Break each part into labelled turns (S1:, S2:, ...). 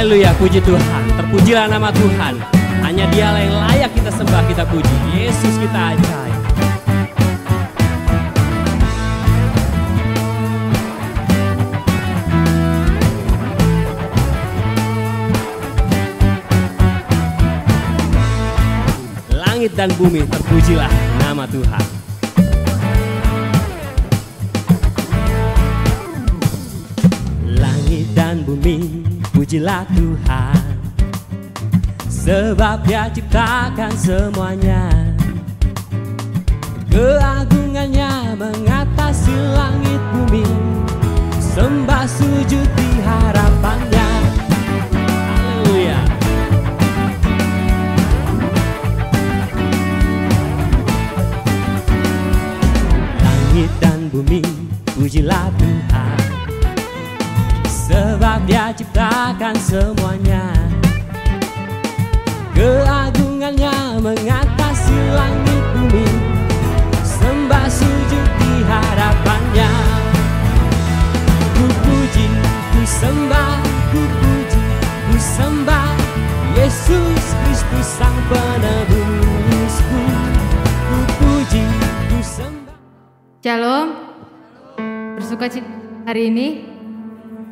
S1: Haleluya, puji Tuhan. Terpujilah nama Tuhan. Hanya Dialah yang layak kita sembah, kita puji. Yesus kita ajaib. Langit dan bumi, terpujilah nama Tuhan. Langit dan bumi, pujilah Tuhan, sebab Dia ciptakan semuanya. Keagungannya mengatasi langit bumi, sembah sujud di harapannya. Haleluya. Langit dan bumi, pujilah Tuhan, sebab Dia ciptakan semuanya. Keagungannya mengatasi langit bumi, sembah sujud di harapannya. Ku puji, ku sembah, ku puji, ku sembah Yesus Kristus Sang Penebusku. Ku puji, ku sembah.
S2: Shalom, bersukacita hari ini.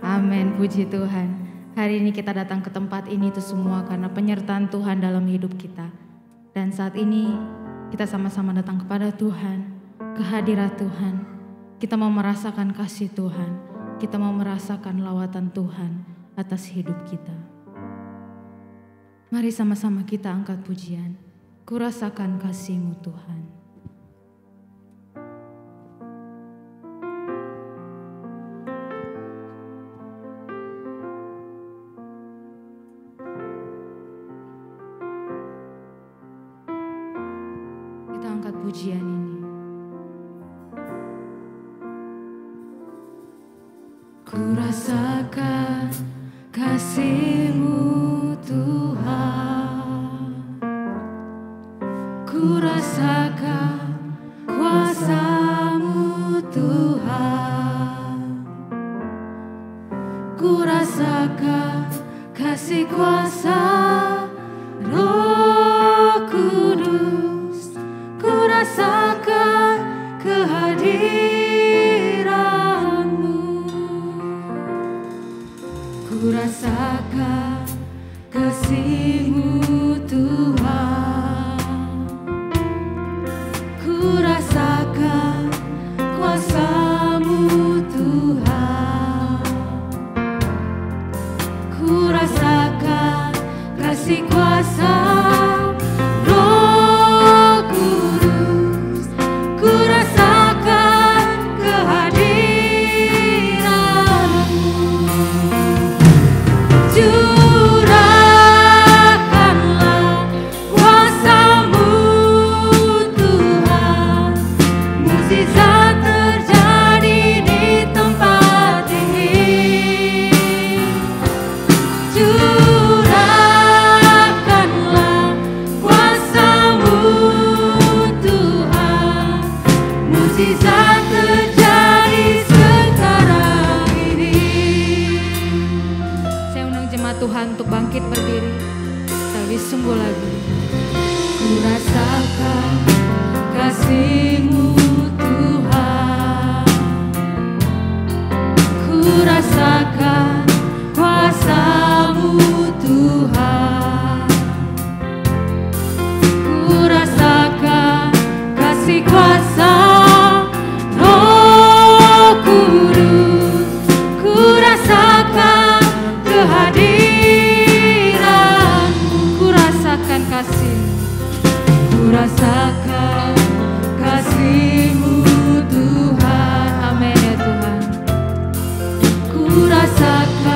S2: Amin, puji Tuhan. Hari ini kita datang ke tempat ini itu semua karena penyertaan Tuhan dalam hidup kita. Dan saat ini kita sama-sama datang kepada Tuhan, kehadirat Tuhan. Kita mau merasakan kasih Tuhan, kita mau merasakan lawatan Tuhan atas hidup kita. Mari sama-sama kita angkat pujian. Kurasakan kasih-Mu Tuhan. Pujian ini. Ku rasakan kasih-Mu Tuhan, ku rasakan kuasa-Mu Tuhan, ku rasakan kasih kuasa Roh Kudus. Ku rasakan kehadiran-Mu, ku rasakan kasih-Mu Tuhan, ku rasakan kuasa-Mu Tuhan, ku rasakan kasih kuasa Tuhan untuk bangkit berdiri. Kita lebih sungguh lagi. Ku rasakan kasih-Mu Tuhan, ku rasakan kuasa-Mu Tuhan, ku rasakan kasih kuasa Roh Kudus, ku rasakan kehadiran-Mu, ku rasakan kasih, ku rasakan kasih-Mu Tuhan. Amin ya Tuhan. Ku rasakan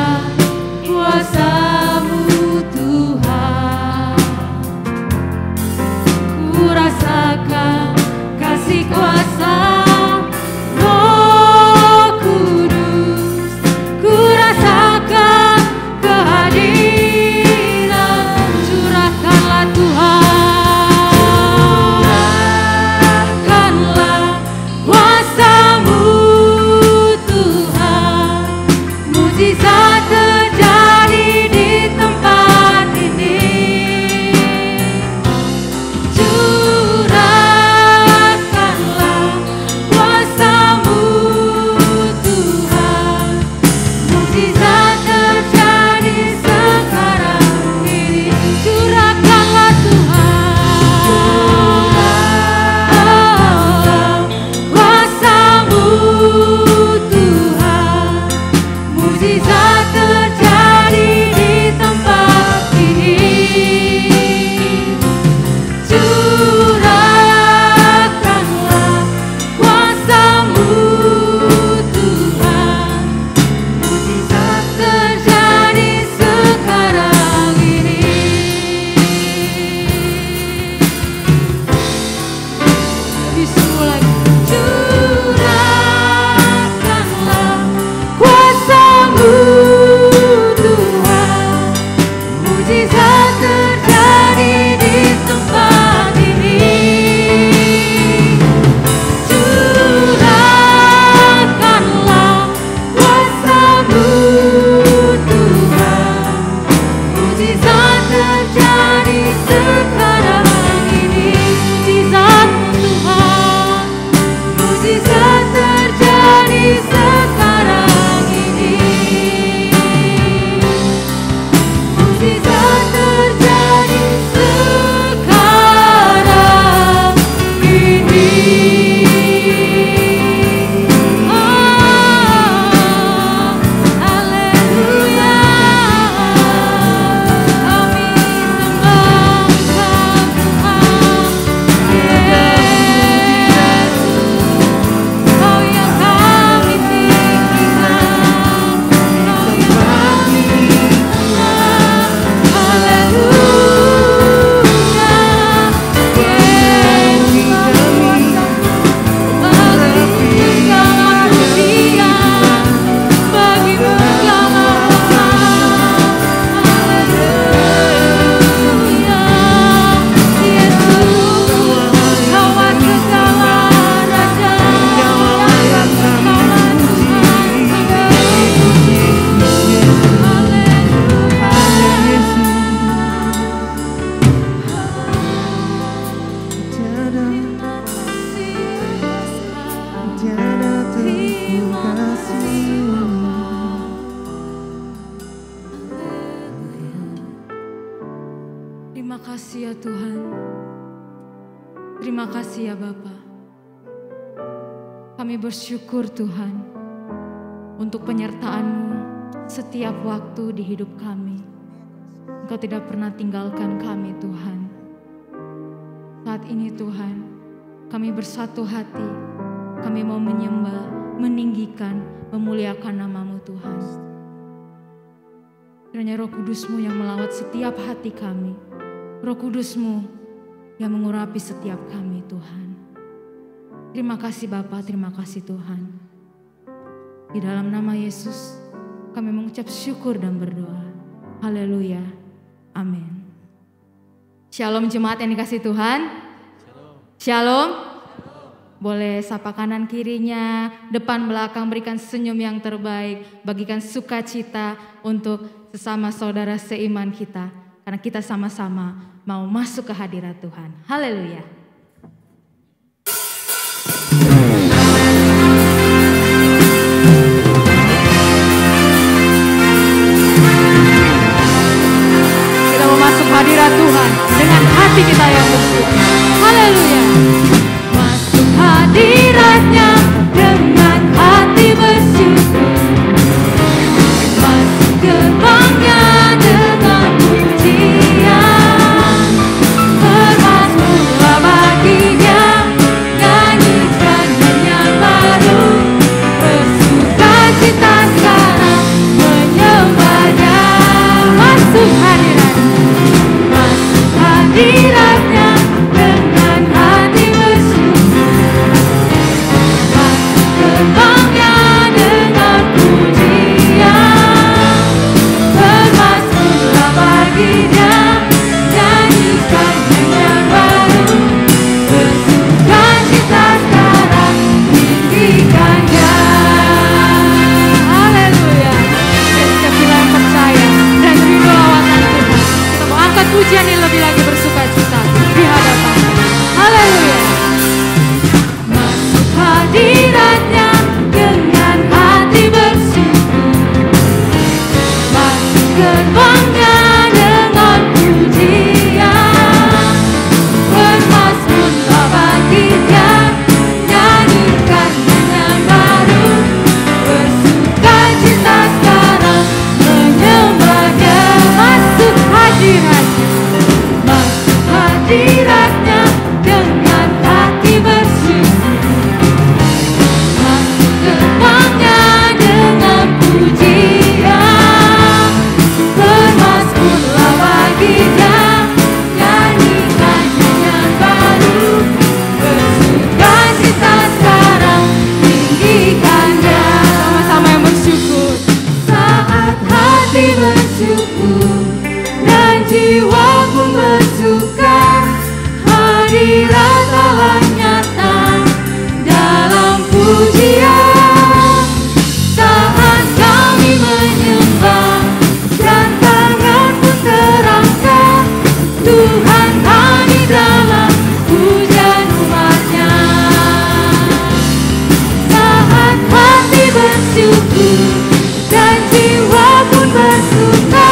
S2: kasih ya Tuhan. Terima kasih ya Bapa. Kami bersyukur Tuhan untuk penyertaan-Mu setiap waktu di hidup kami. Engkau tidak pernah tinggalkan kami Tuhan. Saat ini Tuhan, kami bersatu hati. Kami mau menyembah, meninggikan, memuliakan nama-Mu Tuhan. Kiranya Roh Kudus-Mu yang melawat setiap hati kami. Roh Kudus-Mu yang mengurapi setiap kami Tuhan. Terima kasih Bapa, terima kasih Tuhan. Di dalam nama Yesus kami mengucap syukur dan berdoa. Haleluya. Amin. Shalom jemaat yang dikasih Tuhan. Shalom. Boleh sapa kanan kirinya, depan belakang, berikan senyum yang terbaik, bagikan sukacita untuk sesama saudara seiman kita. Karena kita sama-sama mau masuk ke hadirat Tuhan. Haleluya. Kita mau masuk hadirat Tuhan dengan hati kita yang bersyukur. Haleluya. Masuk hadiratnya dengan hati bersyukur. Masuk gerbangnya dengan pujian. Bermasmurlah baginya, nyanyikan nyanyian baru. Bersukacita sekarang menyembahnya. Masuk hadiratnya dengan hati bersyukur. Masuk gerbangnya dengan pujian. Bermasmurlah baginya, nyanyikan nyanyian baru. Bersukacita sekarang tinggikannya. Haleluya. Setiap kita yang percaya dan rindu lawatan Tuhan, kita mau angkat pujian ini lebih lagi bersukacita di hadapan. Haleluya. Masuk hadiratnya dengan hati bersyukur. Masuk gerbangnya dengan pujian. Bermasmurlah baginya, nyanyikan nyanyian baru. Bersukacita sekarang menyembahnya. Masuk hadiratnya. Masuk hadiratnya dengan hati bersyukur. Masuk gerbangnya dengan pujian. Bermasmurlah baginya, nyanyikan nyanyian baru. Bersukacita sekarang tinggikannya. Sama-sama yang bersyukur. Saat hati bersyukur dan jiwa pun bersuka, hadirat Allah nyata dalam pujian. Saat kami menyembah dan tangan pun terangkat, Tuhan hadir dalam pujian umatnya. Saat hati bersyukur dan jiwa pun bersuka,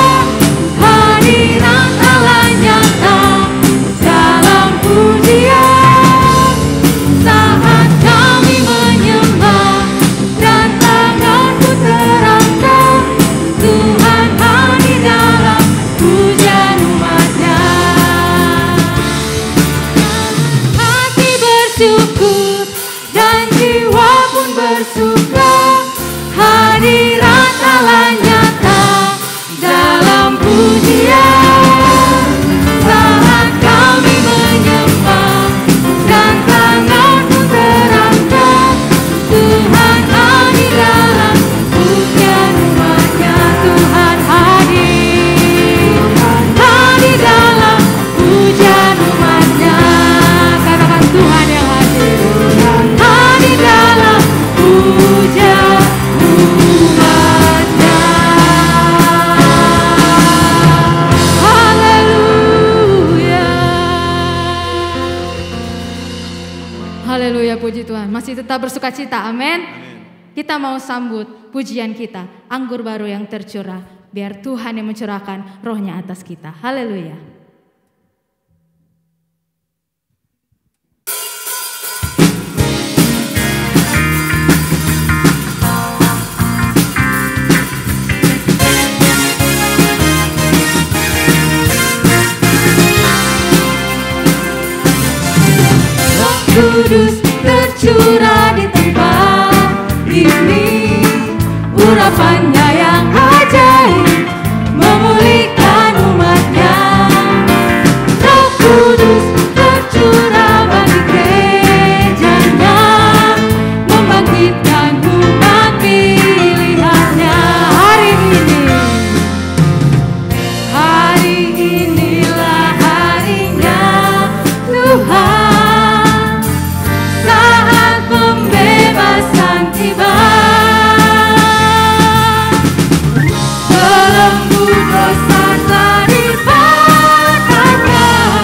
S2: hadirat Allah nyata dalam pujian. Saat kami menyembah dan tangan pun terangkat, Tuhan hadir dalam pujian umatnya. Hati bersyukur dan jiwa pun bersuka, hadirat Allah nyata dalam pujian. Saat kami menyembah dan tangan pun terangkat, Tuhan hadir dalam pujian umatnya. Tuhan hadir dalam pujian umatnya. Katakan Tuhan yang hadir dalam pujian umatnya. Haleluya. Haleluya, puji Tuhan. Masih tetap bersukacita, amin. Kita mau sambut pujian kita, anggur baru yang tercurah. Biar Tuhan yang mencurahkan rohnya atas kita. Haleluya. Kudus tercurah di tempat ini, urapannya yang ajaib memulihkan umatnya. Roh Kudus tercurah bagi gerejanya, membangkitkan umat pilihannya. Hari inilah harinya Tuhan, saat pembebasan tiba. Belenggu dosa telah dipatahkan,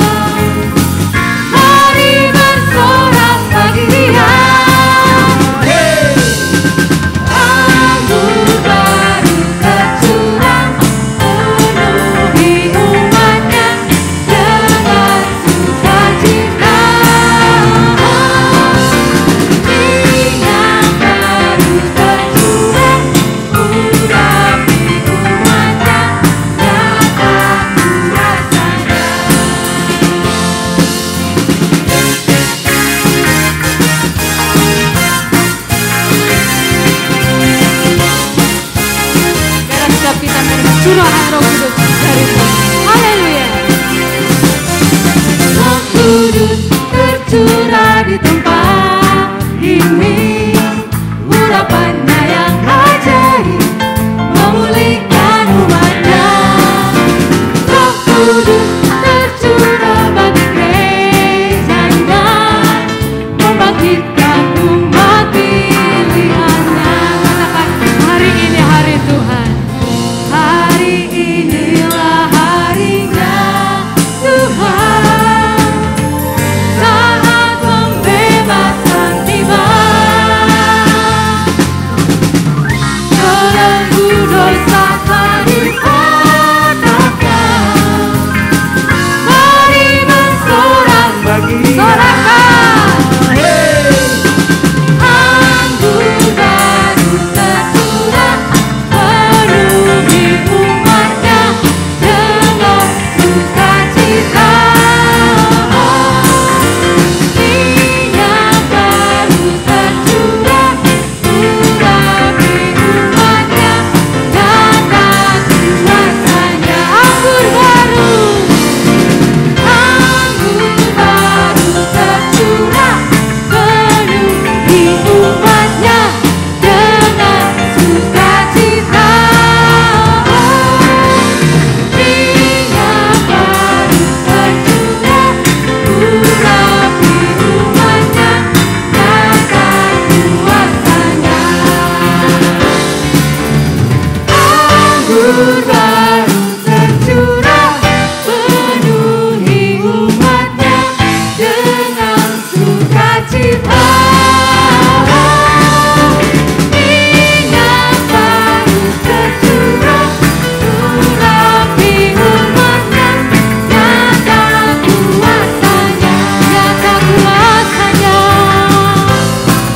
S2: mari bersorak bagi Dia. Anggur baru tercurah, penuhi umatnya dengan sukacita. Minyak baru tercurah, urapi umatnya, nyataku rasanya. Dalam setiap kita menerima curahan Roh Kudus dari Tuhan. Haleluya. Roh Kudus tercurah di tempat ini, urapannya yang ajaib memulihkan umatnya. Roh Kudus tercurah bagi gerejanya, membangkitkan umat pilihannya. Katakan, hari ini hari Tuhan, hari inilah harinya Tuhan, saat pembebasan tiba. Belenggu dosa telah dipatahkan, mari bersorak bagi sorakan. Anggur baru tercurah, penuhi umatnya dengan sukacita. Minyak baru tercurah, urapi umatnya, nyata kuasanya. Anggur baru tercurah, penuhi umatnya dengan sukacita. Minyak baru tercurah, urapi umatnya, nyata kuasanya. Anggur baru tercurah, penuhi umatnya dengan sukacita. Minyak baru tercurah, urapi umatnya, nyata kuasanya. Nyata kuasanya,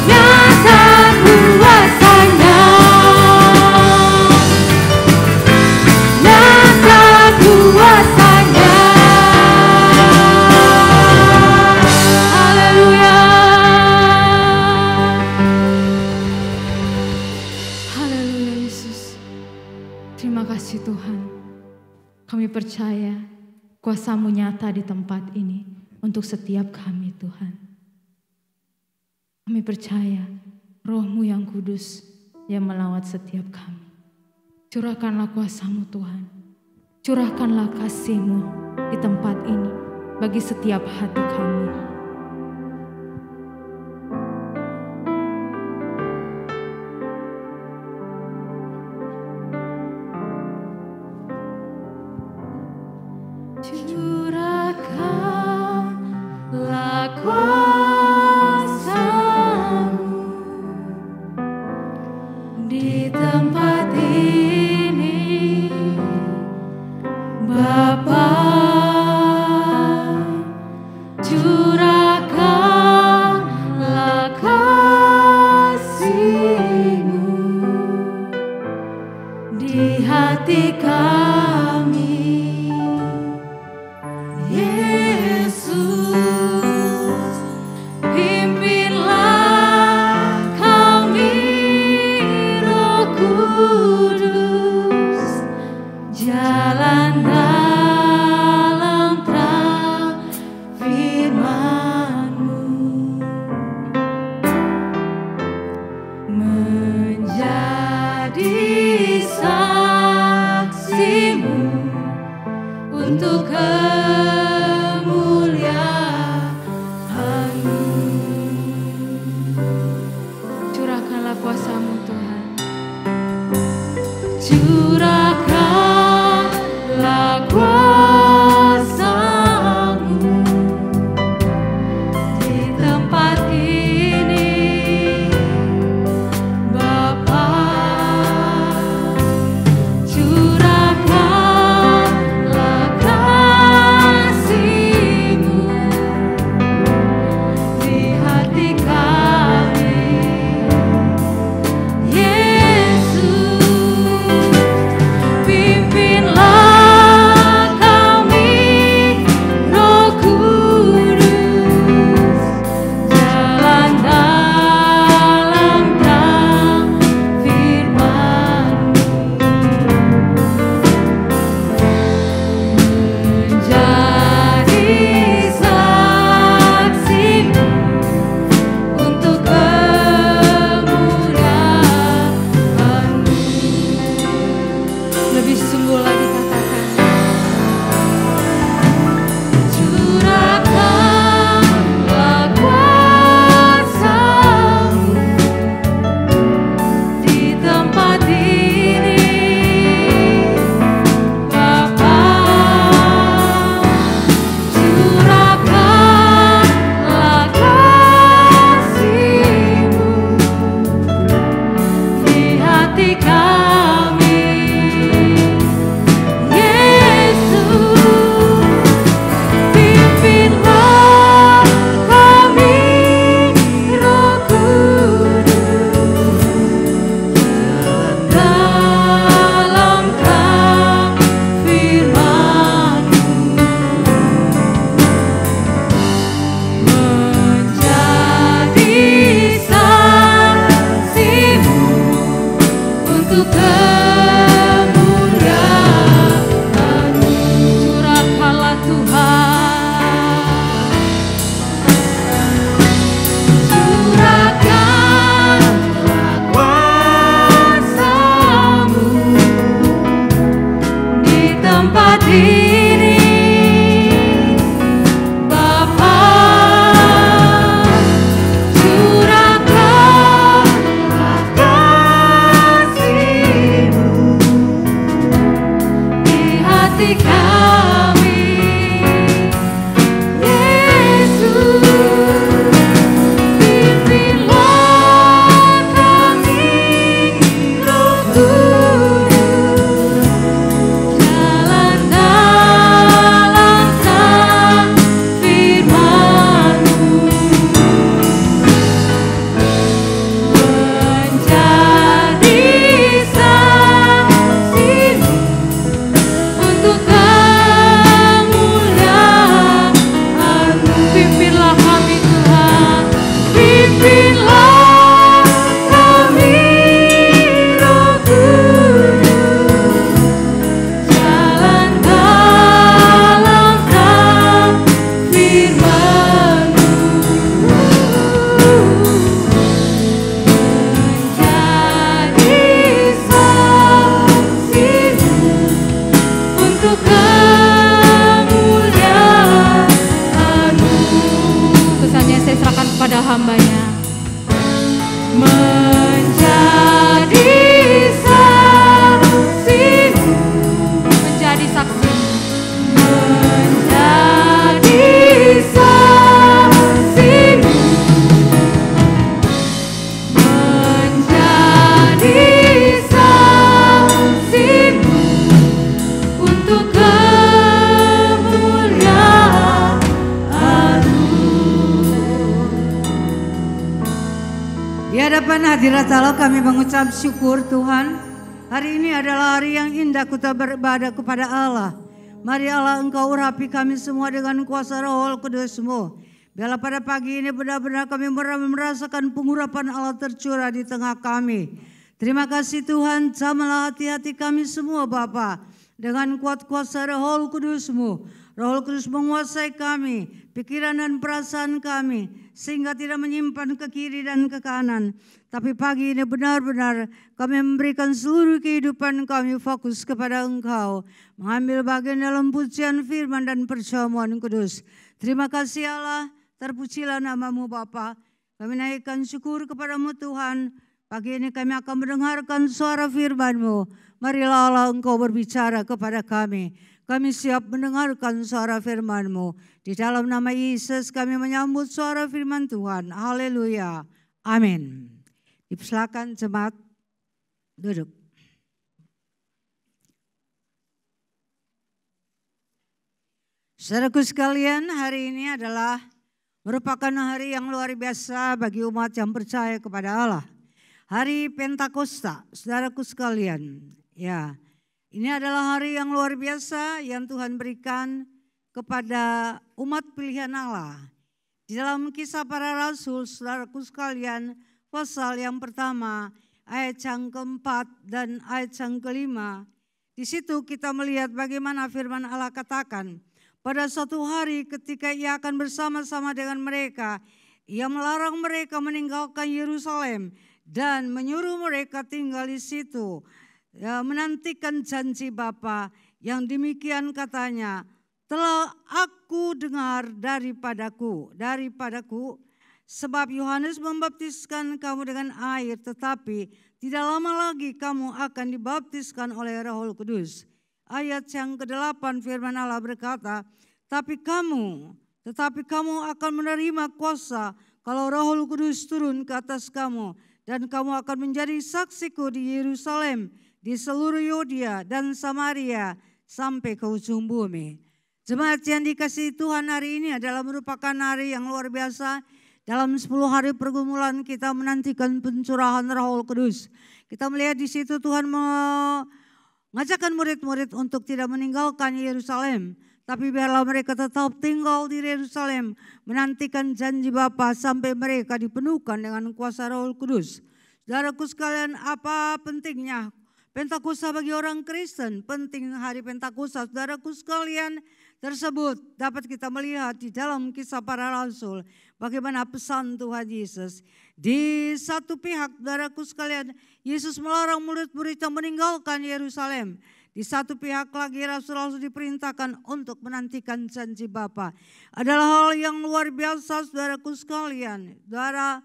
S2: nyata kuasanya, nyata kuasanya. Haleluya. Haleluya Yesus. Terima kasih Tuhan. Kami percaya kuasa-Mu nyata di tempat ini untuk setiap kami Tuhan. Kami percaya Roh-Mu yang kudus yang melawat setiap kami. Curahkanlah kuasa-Mu Tuhan. Curahkanlah kasih-Mu di tempat ini bagi setiap hati kami. Curahkanlah kuasa-Mu di tempat ini, Bapa. Curahkanlah kasih-Mu di hati kami. Jalan dalam terang firman-Mu, menjadi saksi-Mu untuk kemuliaan-Mu. Curahkanlah kuasa-Mu Tuhan, curahkanlah kuasa-Mu di tempat ini Bapa. Curahkanlah kasih-Mu di hati kami, Yesus. Pimpinlah kami, Roh Kudus, jalan dalam terang firman-Mu, menjadi saksi-Mu untuk kemuliaan-Mu. Lebih sungguh lagi katakan, curahkanlah kuasa-Mu di tempat ini Bapa. Curahkanlah kasih-Mu di hati kami, Yesus. Pimpinlah kami, Roh Kudus, dalam terang firman-Mu, menjadi saksi-Mu untuk kemuliaan-Mu. Curahkanlah Tuhan, curahkanlah kuasa-Mu di tempat ini Bapa. Curahkanlah kasih-Mu di hati kami, Yesus. Pimpinlah kami, Roh Kudus, jalan dalam terang firman-Mu, menjadi saksi-Mu untuk kemuliaan-Mu. Pimpinlah kami Tuhan, pimpinlah kami, Roh Kudus, jalan dalam terang firman-Mu, menjadi saksi-Mu untuk kemuliaan-Mu. Kesannya saya serahkan kepada hamba-Nya, menjadi saksi-Mu, menjadi saksi-Mu, menjadi saksi-Mu, menjadi saksi-Mu untuk kemuliaan-Mu.
S3: Di hadapan hadirat Allah kami mengucap syukur Tuhan. Hari ini adalah hari yang indah kita beribadah kepada Allah. Mari Allah Engkau urapi kami semua dengan kuasa Roh Kudus-Mu. Biarlah pada pagi ini benar-benar kami merasakan pengurapan Allah tercurah di tengah kami. Terima kasih Tuhan, jamalah hati-hati kami semua Bapa. dengan kuat kuasa Roh Kudus-Mu. Roh Kudus menguasai kami, pikiran dan perasaan kami, sehingga tidak menyimpan ke kiri dan ke kanan. Tapi pagi ini benar-benar kami memberikan seluruh kehidupan kami fokus kepada Engkau, mengambil bagian dalam pujian firman dan perjamuan kudus. Terima kasih Allah, terpujilah nama-Mu Bapa. Kami naikkan syukur kepada-Mu Tuhan. Pagi ini kami akan mendengarkan suara firman-Mu. Marilah Allah Engkau berbicara kepada kami. Kami siap mendengarkan suara firman-Mu. Di dalam nama Yesus kami menyambut suara firman Tuhan. Haleluya. Amin. Dipersilakan jemaat duduk. Saudaraku sekalian, hari ini adalah merupakan hari yang luar biasa bagi umat yang percaya kepada Allah. Hari Pentakosta, saudaraku sekalian. Ya, ini adalah hari yang luar biasa yang Tuhan berikan kepada umat pilihan Allah. Di dalam Kisah Para Rasul, saudaraku sekalian, pasal yang pertama, ayat yang keempat dan ayat yang kelima. Di situ kita melihat bagaimana firman Allah katakan, pada suatu hari ketika Ia akan bersama-sama dengan mereka, Ia melarang mereka meninggalkan Yerusalem dan menyuruh mereka tinggal di situ. Ya, menantikan janji Bapa yang demikian katanya, telah aku dengar daripadaku, sebab Yohanes membaptiskan kamu dengan air, tetapi tidak lama lagi kamu akan dibaptiskan oleh Roh Kudus. Ayat yang ke-8 firman Allah berkata, tetapi kamu akan menerima kuasa kalau Roh Kudus turun ke atas kamu, dan kamu akan menjadi saksiku di Yerusalem, di seluruh Yudea dan Samaria sampai ke ujung bumi. Jemaat yang dikasihi Tuhan, hari ini adalah merupakan hari yang luar biasa. Dalam 10 hari pergumulan kita menantikan pencurahan Roh Kudus. Kita melihat di situ Tuhan mengajarkan murid-murid untuk tidak meninggalkan Yerusalem, tapi biarlah mereka tetap tinggal di Yerusalem, menantikan janji Bapa sampai mereka dipenuhkan dengan kuasa Roh Kudus. Saudaraku sekalian, apa pentingnya Pentakosta bagi orang Kristen? Penting hari Pentakosta, saudaraku sekalian, tersebut dapat kita melihat di dalam Kisah Para Rasul bagaimana pesan Tuhan Yesus. Di satu pihak, saudaraku sekalian, Yesus melarang murid-muridnya meninggalkan Yerusalem. Di satu pihak lagi rasul-rasul diperintahkan untuk menantikan janji Bapa. Adalah hal yang luar biasa, saudaraku sekalian. Saudara,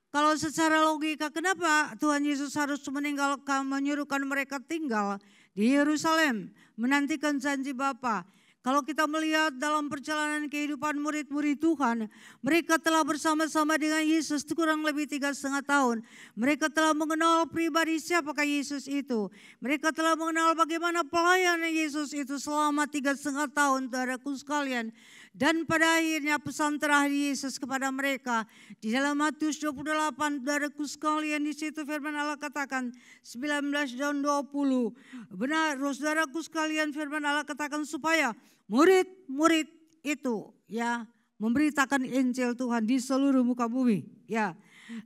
S3: kalau secara logika, kenapa Tuhan Yesus harus menyuruhkan mereka tinggal di Yerusalem, menantikan janji Bapa? Kalau kita melihat dalam perjalanan kehidupan murid-murid Tuhan, mereka telah bersama-sama dengan Yesus kurang lebih 3,5 tahun. Mereka telah mengenal pribadi siapakah Yesus itu. Mereka telah mengenal bagaimana pelayanan Yesus itu selama 3,5 tahun, saudaraku sekalian. Dan pada akhirnya pesan terakhir Yesus kepada mereka di dalam Matius 28, saudaraku sekalian, di situ firman Allah katakan 19 dan 20. Benar, saudaraku sekalian, firman Allah katakan supaya murid-murid itu ya memberitakan Injil Tuhan di seluruh muka bumi. Ya,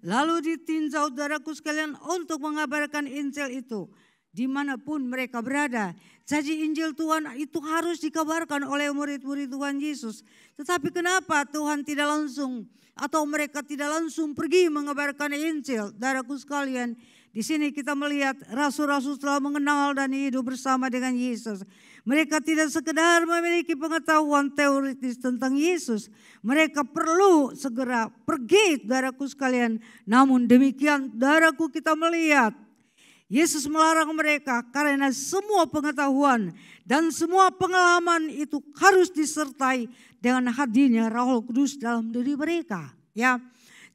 S3: lalu ditinjau saudaraku sekalian untuk mengabarkan Injil itu dimanapun mereka berada. Jadi Injil Tuhan itu harus dikabarkan oleh murid-murid Tuhan Yesus. Tetapi kenapa Tuhan tidak langsung atau mereka tidak langsung pergi mengabarkan Injil? Saudaraku sekalian, di sini kita melihat rasul-rasul telah mengenal dan hidup bersama dengan Yesus. Mereka tidak sekedar memiliki pengetahuan teoritis tentang Yesus. Mereka perlu segera pergi, saudaraku sekalian. Namun demikian, saudaraku, kita melihat Yesus melarang mereka karena semua pengetahuan dan semua pengalaman itu harus disertai dengan hadirnya Roh Kudus dalam diri mereka. Ya,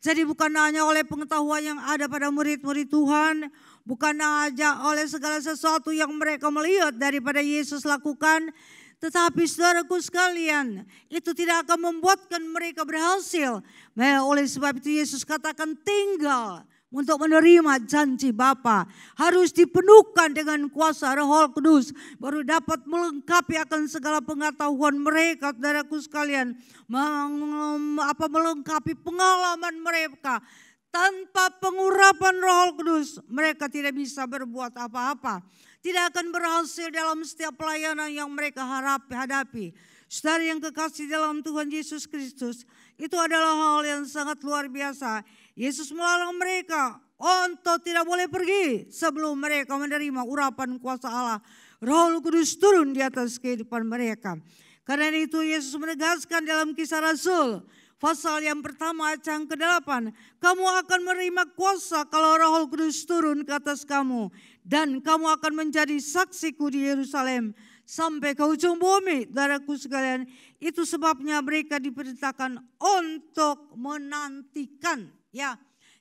S3: jadi bukan hanya oleh pengetahuan yang ada pada murid-murid Tuhan, bukan hanya oleh segala sesuatu yang mereka melihat daripada Yesus lakukan, tetapi saudaraku sekalian, itu tidak akan membuatkan mereka berhasil. Oleh sebab itu Yesus katakan tinggal. Untuk menerima janji Bapa harus dipenuhkan dengan kuasa Roh Kudus, baru dapat melengkapi akan segala pengetahuan mereka, saudaraku sekalian, melengkapi pengalaman mereka. Tanpa pengurapan Roh Kudus mereka tidak bisa berbuat apa-apa. tidak akan berhasil dalam setiap pelayanan yang mereka hadapi. Saudara yang kekasih dalam Tuhan Yesus Kristus, itu adalah hal yang sangat luar biasa. Yesus melarang mereka untuk tidak boleh pergi sebelum mereka menerima urapan kuasa Allah. Roh Kudus turun di atas kehidupan mereka. Karena itu Yesus menegaskan dalam Kisah Rasul pasal yang pertama ayat yang ke-8, kamu akan menerima kuasa kalau Roh Kudus turun ke atas kamu, dan kamu akan menjadi saksiku di Yerusalem sampai ke ujung bumi. Saudaraku sekalian, itu sebabnya mereka diperintahkan untuk menantikan, ya.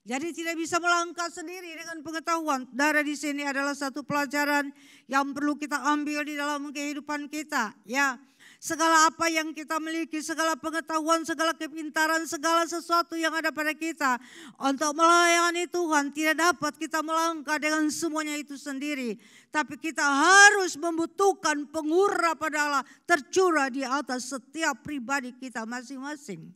S3: Jadi tidak bisa melangkah sendiri dengan pengetahuan. Saudara, di sini adalah satu pelajaran yang perlu kita ambil di dalam kehidupan kita, ya. Segala apa yang kita miliki, segala pengetahuan, segala kepintaran, segala sesuatu yang ada pada kita untuk melayani Tuhan, tidak dapat kita melangkah dengan semuanya itu sendiri. Tapi kita harus membutuhkan pengurapan Allah tercurah di atas setiap pribadi kita masing-masing.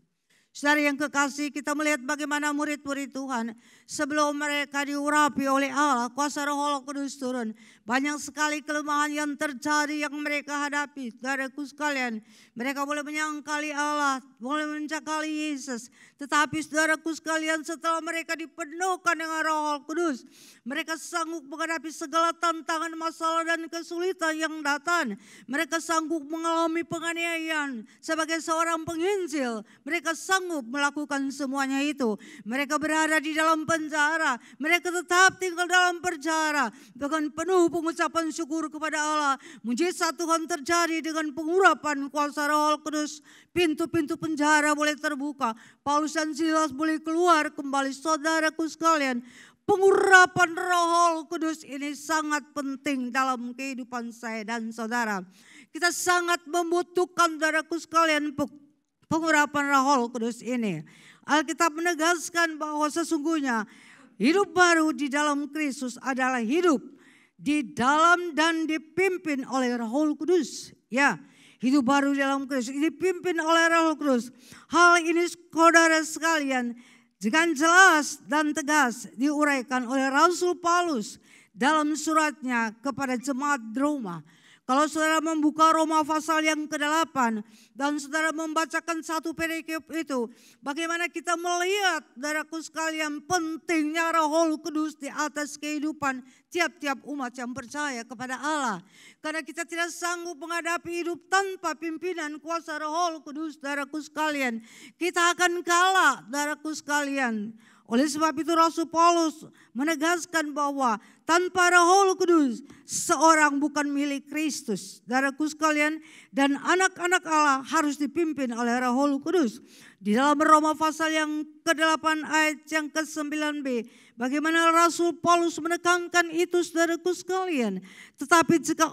S3: Saudara yang kekasih, kita melihat bagaimana murid-murid Tuhan sebelum mereka diurapi oleh Allah, kuasa Roh Kudus turun. Banyak sekali kelemahan yang terjadi yang mereka hadapi. Saudaraku sekalian, mereka boleh menyangkali Allah, boleh mencakali Yesus. Tetapi saudaraku sekalian, setelah mereka dipenuhkan dengan Roh Kudus, mereka sanggup menghadapi segala tantangan, masalah dan kesulitan yang datang. Mereka sanggup mengalami penganiayaan sebagai seorang penginjil. Mereka sanggup melakukan semuanya itu. Mereka berada di dalam penjara. Mereka tetap tinggal dalam penjara dengan penuh pengucapan syukur kepada Allah. Mujizat Tuhan terjadi dengan pengurapan kuasa Roh Kudus. Pintu-pintu penjara boleh terbuka. Paulus dan Silas boleh keluar kembali. Saudaraku sekalian, pengurapan Roh Kudus ini sangat penting dalam kehidupan saya dan saudara. Kita sangat membutuhkan, saudaraku sekalian, pengurapan Roh Kudus ini. Alkitab menegaskan bahwa sesungguhnya hidup baru di dalam Kristus adalah hidup di dalam dan dipimpin oleh Roh Kudus. Ya, hidup baru di dalam Kristus dipimpin oleh Roh Kudus. Hal ini saudara sekalian dengan jelas dan tegas diuraikan oleh Rasul Paulus dalam suratnya kepada jemaat di Roma. Kalau saudara membuka Roma pasal yang ke-8 dan saudara membacakan satu perikop itu, bagaimana kita melihat, saudaraku sekalian, pentingnya Roh Kudus di atas kehidupan tiap-tiap umat yang percaya kepada Allah. Karena kita tidak sanggup menghadapi hidup tanpa pimpinan kuasa Roh Kudus, saudaraku sekalian. Kita akan kalah, saudaraku sekalian. Oleh sebab itu Rasul Paulus menegaskan bahwa tanpa Roh Kudus seorang bukan milik Kristus. Saudaraku sekalian, dan anak-anak Allah harus dipimpin oleh Roh Kudus. Di dalam Roma pasal yang ke-8 ayat yang ke-9b, bagaimana Rasul Paulus menekankan itu, saudaraku sekalian. Tetapi jika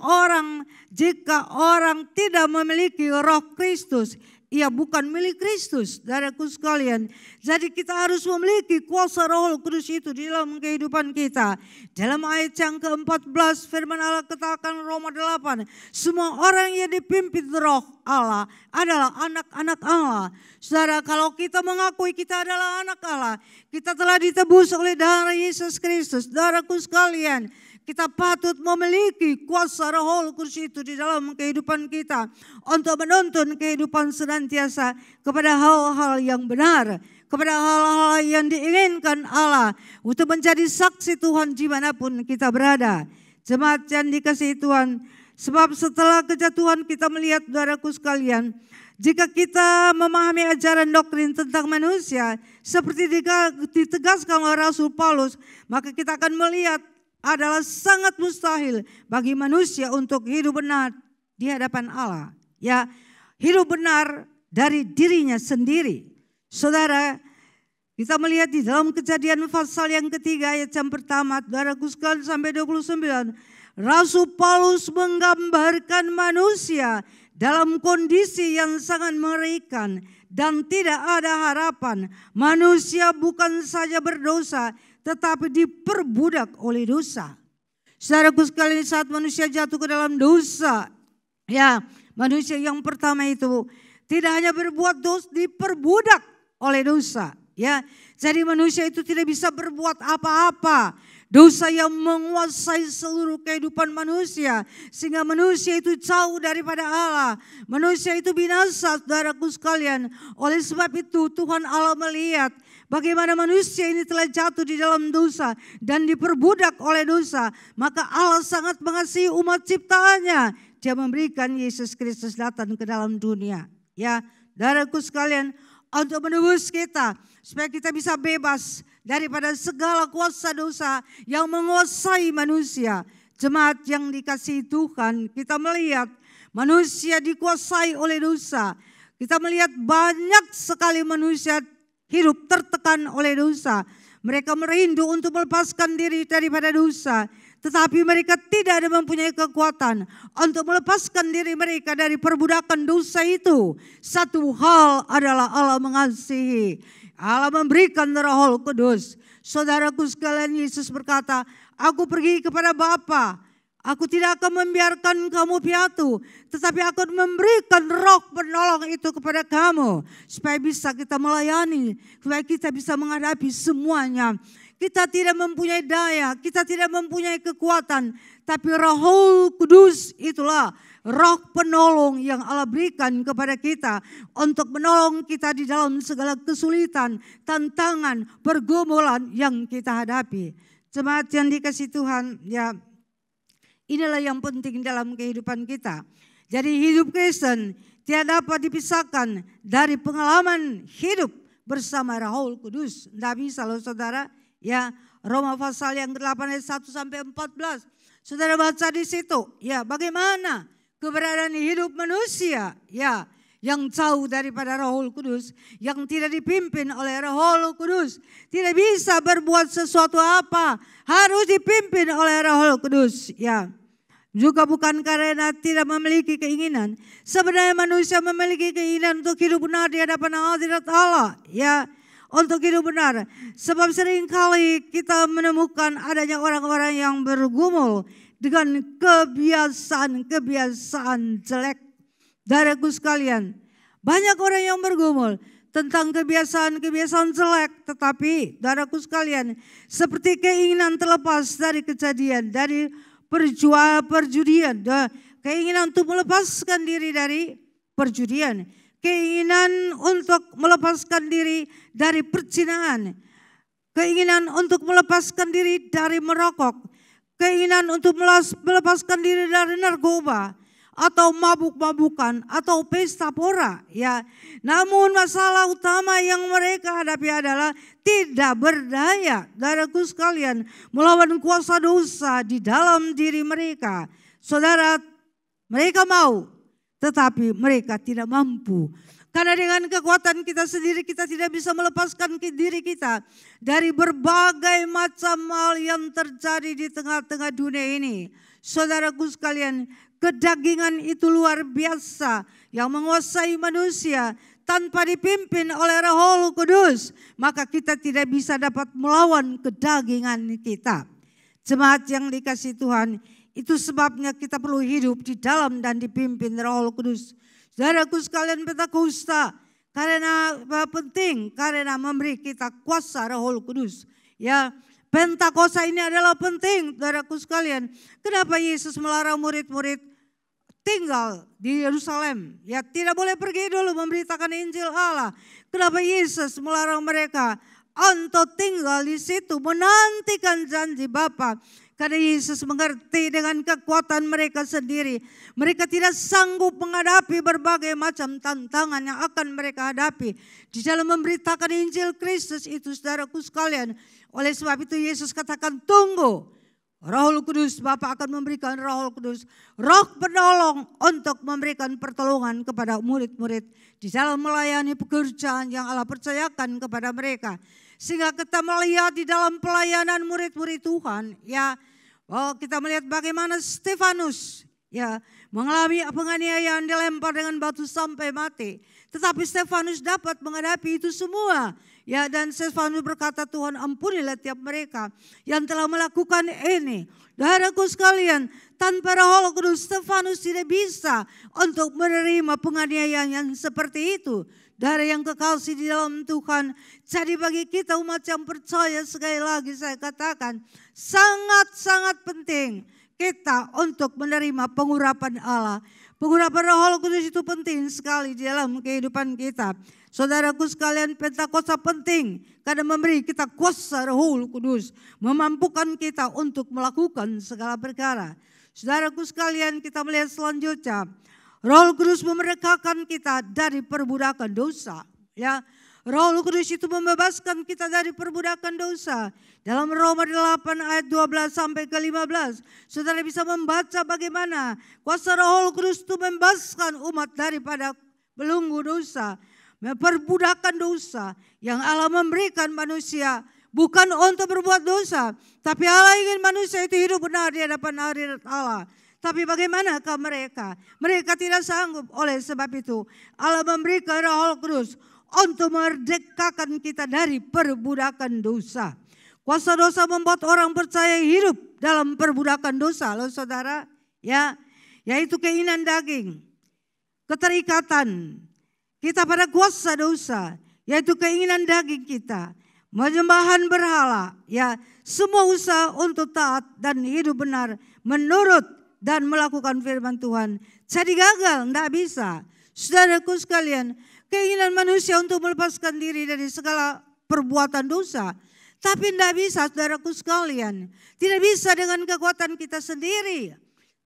S3: orang tidak memiliki Roh Kristus, ia bukan milik Kristus, saudaraku sekalian. Jadi kita harus memiliki kuasa Roh Kudus itu di dalam kehidupan kita. Dalam ayat yang ke-14 firman Allah katakan Roma 8, semua orang yang dipimpin Roh Allah adalah anak-anak Allah. Saudara, kalau kita mengakui kita adalah anak Allah, kita telah ditebus oleh darah Yesus Kristus, saudaraku sekalian. Kita patut memiliki kuasa Roh Kudus itu di dalam kehidupan kita untuk menuntun kehidupan senantiasa kepada hal-hal yang benar, kepada hal-hal yang diinginkan Allah, untuk menjadi saksi Tuhan dimanapun kita berada. Jemaat yang dikasihi Tuhan, sebab setelah kejatuhan kita melihat, saudaraku sekalian, jika kita memahami ajaran doktrin tentang manusia seperti ditegaskan oleh Rasul Paulus, maka kita akan melihat adalah sangat mustahil bagi manusia untuk hidup benar di hadapan Allah. Ya, hidup benar dari dirinya sendiri. Saudara, kita melihat di dalam Kejadian pasal yang ketiga ayat yang pertama, saudaraku sekalian, sampai 29. Rasul Paulus menggambarkan manusia dalam kondisi yang sangat mengerikan dan tidak ada harapan. Manusia bukan saja berdosa, tetapi diperbudak oleh dosa. Saudaraku sekalian, saat manusia jatuh ke dalam dosa, ya, manusia yang pertama itu tidak hanya berbuat dosa, diperbudak oleh dosa. Ya, jadi manusia itu tidak bisa berbuat apa-apa. Dosa yang menguasai seluruh kehidupan manusia. Sehingga manusia itu jauh daripada Allah. Manusia itu binasa, saudaraku sekalian. Oleh sebab itu Tuhan Allah melihat bagaimana manusia ini telah jatuh di dalam dosa dan diperbudak oleh dosa. Maka Allah sangat mengasihi umat ciptaannya. Dia memberikan Yesus Kristus datang ke dalam dunia. Ya, saudaraku sekalian, untuk menebus kita supaya kita bisa bebas daripada segala kuasa dosa yang menguasai manusia. Jemaat yang dikasihi Tuhan, kita melihat manusia dikuasai oleh dosa. Kita melihat banyak sekali manusia hidup tertekan oleh dosa. Mereka merindu untuk melepaskan diri daripada dosa, tetapi mereka tidak ada mempunyai kekuatan untuk melepaskan diri mereka dari perbudakan dosa itu. Satu hal adalah Allah mengasihi. Allah memberikan Roh Kudus. Saudaraku sekalian, Yesus berkata, aku pergi kepada Bapa. Aku tidak akan membiarkan kamu piatu, tetapi aku memberikan Roh penolong itu kepada kamu. Supaya bisa kita melayani, supaya kita bisa menghadapi semuanya. Kita tidak mempunyai daya, kita tidak mempunyai kekuatan. Tapi Roh Kudus itulah Roh penolong yang Allah berikan kepada kita untuk menolong kita di dalam segala kesulitan, tantangan, pergumulan yang kita hadapi. Jemaat yang dikasihi Tuhan, ya, inilah yang penting dalam kehidupan kita. Jadi hidup Kristen tidak dapat dipisahkan dari pengalaman hidup bersama Roh Kudus. Tidak bisa loh saudara. Ya, Roma pasal yang ke-8 ayat 1 sampai 14. Saudara baca di situ. Ya, bagaimana keberadaan hidup manusia, ya, yang jauh daripada Roh Kudus, yang tidak dipimpin oleh Roh Kudus, tidak bisa berbuat sesuatu apa, harus dipimpin oleh Roh Kudus, ya. Juga bukan karena tidak memiliki keinginan. Sebenarnya manusia memiliki keinginan untuk hidup benar di hadapan hadirat Allah, ya, untuk hidup benar. Sebab seringkali kita menemukan adanya orang-orang yang bergumul dengan kebiasaan-kebiasaan jelek. Saudaraku sekalian, banyak orang yang bergumul tentang kebiasaan-kebiasaan jelek. Tetapi saudaraku sekalian, seperti keinginan terlepas dari kejadian, dari perjudian, keinginan untuk melepaskan diri dari perjudian, keinginan untuk melepaskan diri dari perzinahan, keinginan untuk melepaskan diri dari merokok, keinginan untuk melepaskan diri dari narkoba, atau mabuk-mabukan, atau pesta pora, ya. Namun masalah utama yang mereka hadapi adalah tidak berdaya, saudaraku sekalian, melawan kuasa dosa di dalam diri mereka. Saudara, mereka mau, tetapi mereka tidak mampu. Karena dengan kekuatan kita sendiri kita tidak bisa melepaskan diri kita dari berbagai macam hal yang terjadi di tengah-tengah dunia ini. Saudaraku sekalian, kedagingan itu luar biasa yang menguasai manusia tanpa dipimpin oleh Roh Kudus. Maka kita tidak bisa dapat melawan kedagingan kita. Jemaat yang dikasihi Tuhan, itu sebabnya kita perlu hidup di dalam dan dipimpin Roh Kudus. Saudaraku sekalian, Pentakosta karena penting, karena memberi kita kuasa Roh Kudus. Ya, Pentakosta ini adalah penting, saudaraku sekalian. Kenapa Yesus melarang murid-murid tinggal di Yerusalem? Ya, tidak boleh pergi dulu memberitakan Injil Allah. Kenapa Yesus melarang mereka untuk tinggal di situ, menantikan janji Bapa? Karena Yesus mengerti dengan kekuatan mereka sendiri. Mereka tidak sanggup menghadapi berbagai macam tantangan yang akan mereka hadapi di dalam memberitakan Injil Kristus itu, saudaraku sekalian. Oleh sebab itu Yesus katakan, tunggu. Roh Kudus, Bapa akan memberikan Roh Kudus, Roh penolong untuk memberikan pertolongan kepada murid-murid di dalam melayani pekerjaan yang Allah percayakan kepada mereka. Sehingga kita melihat di dalam pelayanan murid-murid Tuhan, ya, kita melihat bagaimana Stefanus, ya, mengalami penganiayaan, dilempar dengan batu sampai mati. Tetapi Stefanus dapat menghadapi itu semua. Ya, dan Stefanus berkata, Tuhan ampunilah tiap mereka yang telah melakukan ini. Saudaraku sekalian, tanpa Roh Kudus Stefanus tidak bisa untuk menerima penganiayaan yang seperti itu. Dari yang kekasih di dalam Tuhan. Jadi bagi kita umat yang percaya, sekali lagi saya katakan, sangat-sangat penting kita untuk menerima pengurapan Allah. Pengurapan Roh Kudus itu penting sekali di dalam kehidupan kita. Saudaraku sekalian, Pentakosta penting karena memberi kita kuasa Roh Kudus, memampukan kita untuk melakukan segala perkara. Saudaraku sekalian, kita melihat selanjutnya. Roh Kudus memerdekakan kita dari perbudakan dosa. Ya, Roh Kudus itu membebaskan kita dari perbudakan dosa. Dalam Roma 8 ayat 12 sampai ke 15. Saudara bisa membaca bagaimana kuasa Roh Kudus itu membebaskan umat daripada belenggu dosa. Perbudakan dosa yang Allah memberikan manusia. Bukan untuk berbuat dosa. Tapi Allah ingin manusia itu hidup benar di hadapan hadirat Allah. Tapi bagaimanakah mereka? Mereka tidak sanggup. Oleh sebab itu Allah memberikan Roh Kudus untuk memerdekakan kita dari perbudakan dosa. Kuasa dosa membuat orang percaya hidup dalam perbudakan dosa. Loh saudara, ya, yaitu keinginan daging, keterikatan kita pada kuasa dosa, yaitu keinginan daging kita, menyembahan berhala, ya, semua usaha untuk taat dan hidup benar menurut dan melakukan firman Tuhan. Jadi gagal, tidak bisa. Saudaraku sekalian, keinginan manusia untuk melepaskan diri dari segala perbuatan dosa. Tapi tidak bisa, saudaraku sekalian. Tidak bisa dengan kekuatan kita sendiri.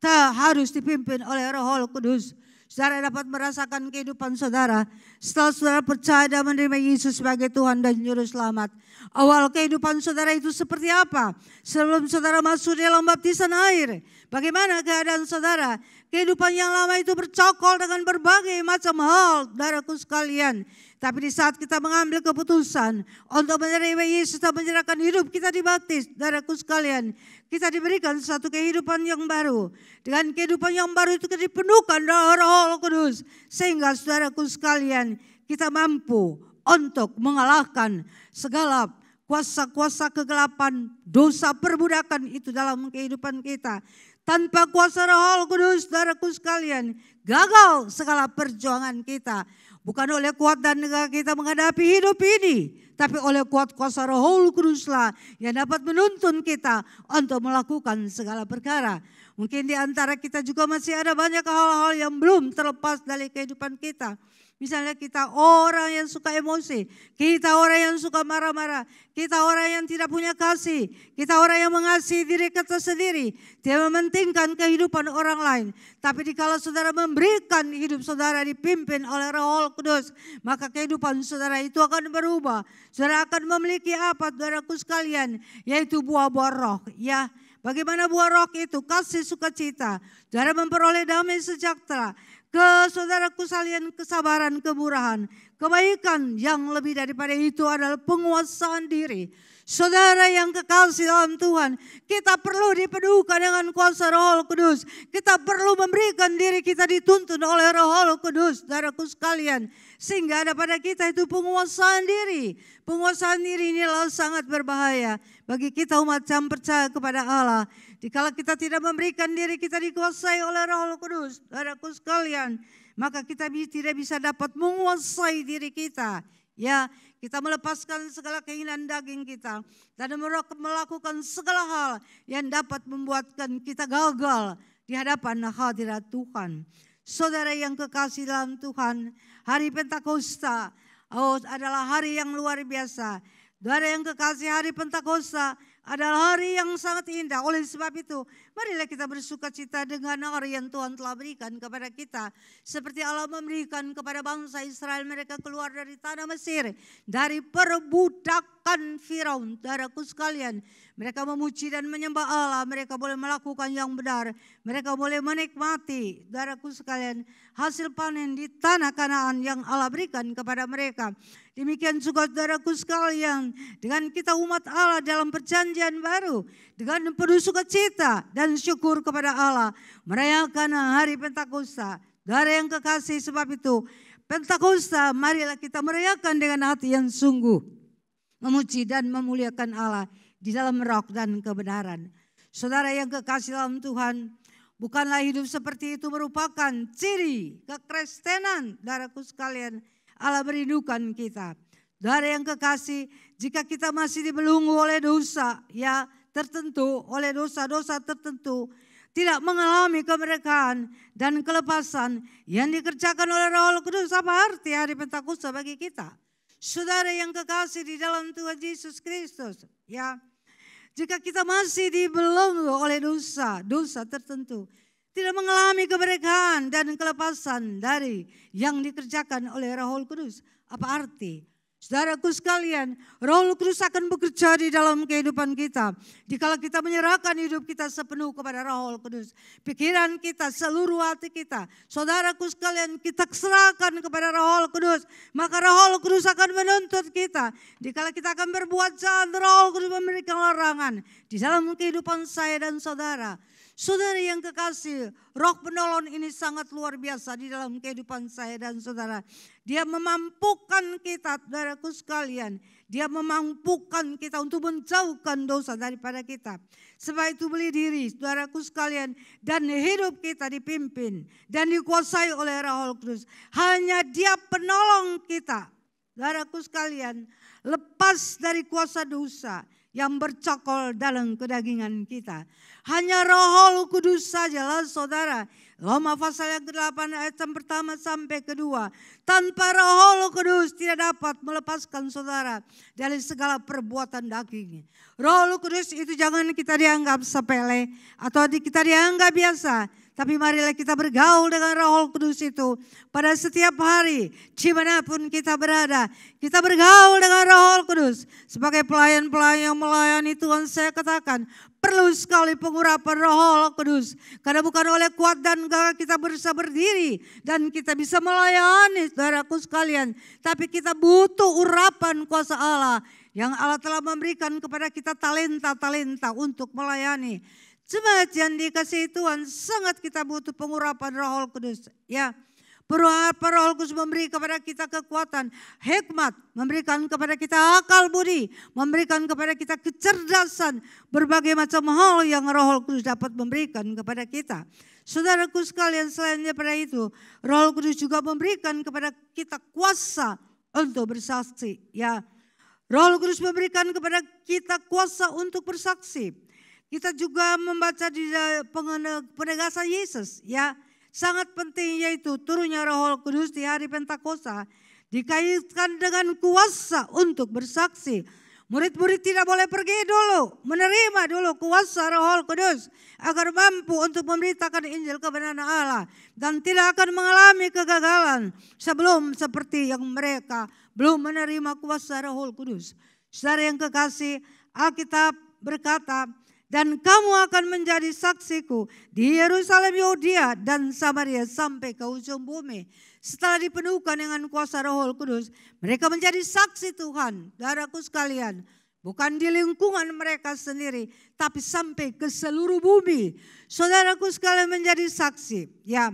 S3: Kita harus dipimpin oleh Roh Kudus. Saudara dapat merasakan kehidupan saudara setelah saudara percaya dan menerima Yesus sebagai Tuhan dan Juru Selamat. Awal kehidupan saudara itu seperti apa? Sebelum saudara masuk dalam baptisan air, bagaimana keadaan saudara? Kehidupan yang lama itu bercokol dengan berbagai macam hal, saudaraku sekalian. Tapi di saat kita mengambil keputusan untuk menerima Yesus dan menyerahkan hidup kita dibaptis, saudaraku sekalian, kita diberikan satu kehidupan yang baru. Dengan kehidupan yang baru itu kita dipenuhkan oleh Roh Kudus. Sehingga saudaraku sekalian, kita mampu untuk mengalahkan segala kuasa-kuasa kegelapan, dosa perbudakan itu dalam kehidupan kita. Tanpa kuasa Roh Kudus, saudaraku sekalian, gagal segala perjuangan kita. Bukan oleh kuat dan tenaga kita menghadapi hidup ini, tapi oleh kuat kuasa Roh Kuduslah yang dapat menuntun kita untuk melakukan segala perkara. Mungkin di antara kita juga masih ada banyak hal-hal yang belum terlepas dari kehidupan kita. Misalnya kita orang yang suka emosi, kita orang yang suka marah-marah, kita orang yang tidak punya kasih, kita orang yang mengasihi diri kita sendiri, tidak mementingkan kehidupan orang lain. Tapi dikala saudara memberikan hidup saudara dipimpin oleh Roh Kudus, maka kehidupan saudara itu akan berubah. Saudara akan memiliki apa, saudaraku sekalian, yaitu buah-buah roh. Ya, bagaimana buah roh itu? Kasih, sukacita, saudara memperoleh damai sejahtera. Saudaraku sekalian, kesabaran, kemurahan, kebaikan yang lebih daripada itu adalah penguasaan diri. Saudara yang kekasih dalam Tuhan, kita perlu dipenuhkan dengan kuasa Roh Kudus. Kita perlu memberikan diri kita dituntun oleh Roh Kudus, saudaraku sekalian. Sehingga ada pada kita itu penguasaan diri. Penguasaan diri inilah sangat berbahaya bagi kita umat yang percaya kepada Allah. Dikala kita tidak memberikan diri kita dikuasai oleh Roh Kudus, saudaraku sekalian, maka kita tidak bisa dapat menguasai diri kita. Ya, kita melepaskan segala keinginan daging kita dan melakukan segala hal yang dapat membuatkan kita gagal di hadapan hadirat Tuhan. Saudara yang kekasih dalam Tuhan, hari Pentakosta adalah hari yang luar biasa. Saudara yang kekasih, hari Pentakosta adalah hari yang sangat indah. Oleh sebab itu, marilah kita bersuka cita dengan hari yang Tuhan telah berikan kepada kita. Seperti Allah memberikan kepada bangsa Israel, mereka keluar dari tanah Mesir, dari perbudakan mengalahkan Firaun. Saudaraku sekalian, mereka memuji dan menyembah Allah, mereka boleh melakukan yang benar, mereka boleh menikmati, saudaraku sekalian, hasil panen di tanah Kanaan yang Allah berikan kepada mereka. Demikian juga saudaraku sekalian, dengan kita umat Allah dalam perjanjian baru, dengan penuh sukacita dan syukur kepada Allah, merayakan hari Pentakosta. Saudara yang kekasih, sebab itu Pentakosta, marilah kita merayakan dengan hati yang sungguh, memuji dan memuliakan Allah di dalam roh dan kebenaran. Saudara yang kekasih dalam Tuhan, bukanlah hidup seperti itu merupakan ciri kekristenan. Saudaraku sekalian, Allah merindukan kita. Saudara yang kekasih, jika kita masih dibelenggu oleh dosa ya tertentu, oleh dosa-dosa tertentu, tidak mengalami kemerdekaan dan kelepasan yang dikerjakan oleh Roh Kudus, apa arti hari Pentakosta bagi kita? Saudara yang kekasih di dalam Tuhan Yesus Kristus, ya, jika kita masih dibelenggu oleh dosa tertentu, tidak mengalami kemerdekaan dan kelepasan dari yang dikerjakan oleh Roh Kudus, apa arti? Saudaraku sekalian, Roh Kudus akan bekerja di dalam kehidupan kita. Dikala kita menyerahkan hidup kita sepenuh kepada Roh Kudus, pikiran kita, seluruh hati kita, saudaraku sekalian, kita serahkan kepada Roh Kudus, maka Roh Kudus akan menuntut kita. Dikala kita akan berbuat jahat, Roh Kudus memberikan larangan di dalam kehidupan saya dan saudara. Saudara yang kekasih, Roh penolong ini sangat luar biasa di dalam kehidupan saya dan saudara. Dia memampukan kita, saudaraku sekalian. Dia memampukan kita untuk menjauhkan dosa daripada kita. Sebab itu beli diri, saudaraku sekalian, dan hidup kita dipimpin dan dikuasai oleh Roh Kudus. Hanya Dia penolong kita, saudaraku sekalian, lepas dari kuasa dosa yang bercokol dalam kedagingan kita. Hanya Roh Kudus sajalah saudara. Roma pasal yang ke-8 ayat yang pertama sampai kedua. Tanpa Roh Kudus tidak dapat melepaskan saudara dari segala perbuatan daging. Roh Kudus itu jangan kita dianggap sepele atau kita dianggap biasa. Tapi marilah kita bergaul dengan Roh Kudus itu pada setiap hari, dimanapun kita berada. Kita bergaul dengan Roh Kudus. Sebagai pelayan-pelayan yang melayani Tuhan, saya katakan perlu sekali pengurapan Roh Kudus. Karena bukan oleh kuat dan gagah kita bisa berdiri dan kita bisa melayani, saudaraku sekalian. Tapi kita butuh urapan kuasa Allah yang Allah telah memberikan kepada kita talenta-talenta untuk melayani. Jemaat yang dikasihi Tuhan, sangat kita butuh pengurapan Roh Kudus. Ya, pengurapan Roh Kudus memberi kepada kita kekuatan, hikmat, memberikan kepada kita akal budi, memberikan kepada kita kecerdasan, berbagai macam hal yang Roh Kudus dapat memberikan kepada kita. Saudaraku sekalian, selain daripada itu, Roh Kudus juga memberikan kepada kita kuasa untuk bersaksi. Ya, Roh Kudus memberikan kepada kita kuasa untuk bersaksi. Kita juga membaca di penegasan Yesus, ya, sangat penting yaitu turunnya Roh Kudus di hari Pentakosta dikaitkan dengan kuasa untuk bersaksi. Murid-murid tidak boleh pergi dulu, menerima dulu kuasa Roh Kudus agar mampu untuk memberitakan Injil kebenaran Allah dan tidak akan mengalami kegagalan sebelum seperti yang mereka belum menerima kuasa Roh Kudus. Saudara yang kekasih, Alkitab berkata, dan kamu akan menjadi saksiku di Yerusalem, Yudea dan Samaria sampai ke ujung bumi. Setelah dipenuhkan dengan kuasa Roh Kudus, mereka menjadi saksi Tuhan. Saudaraku sekalian, bukan di lingkungan mereka sendiri, tapi sampai ke seluruh bumi. Saudaraku sekalian menjadi saksi. Ya,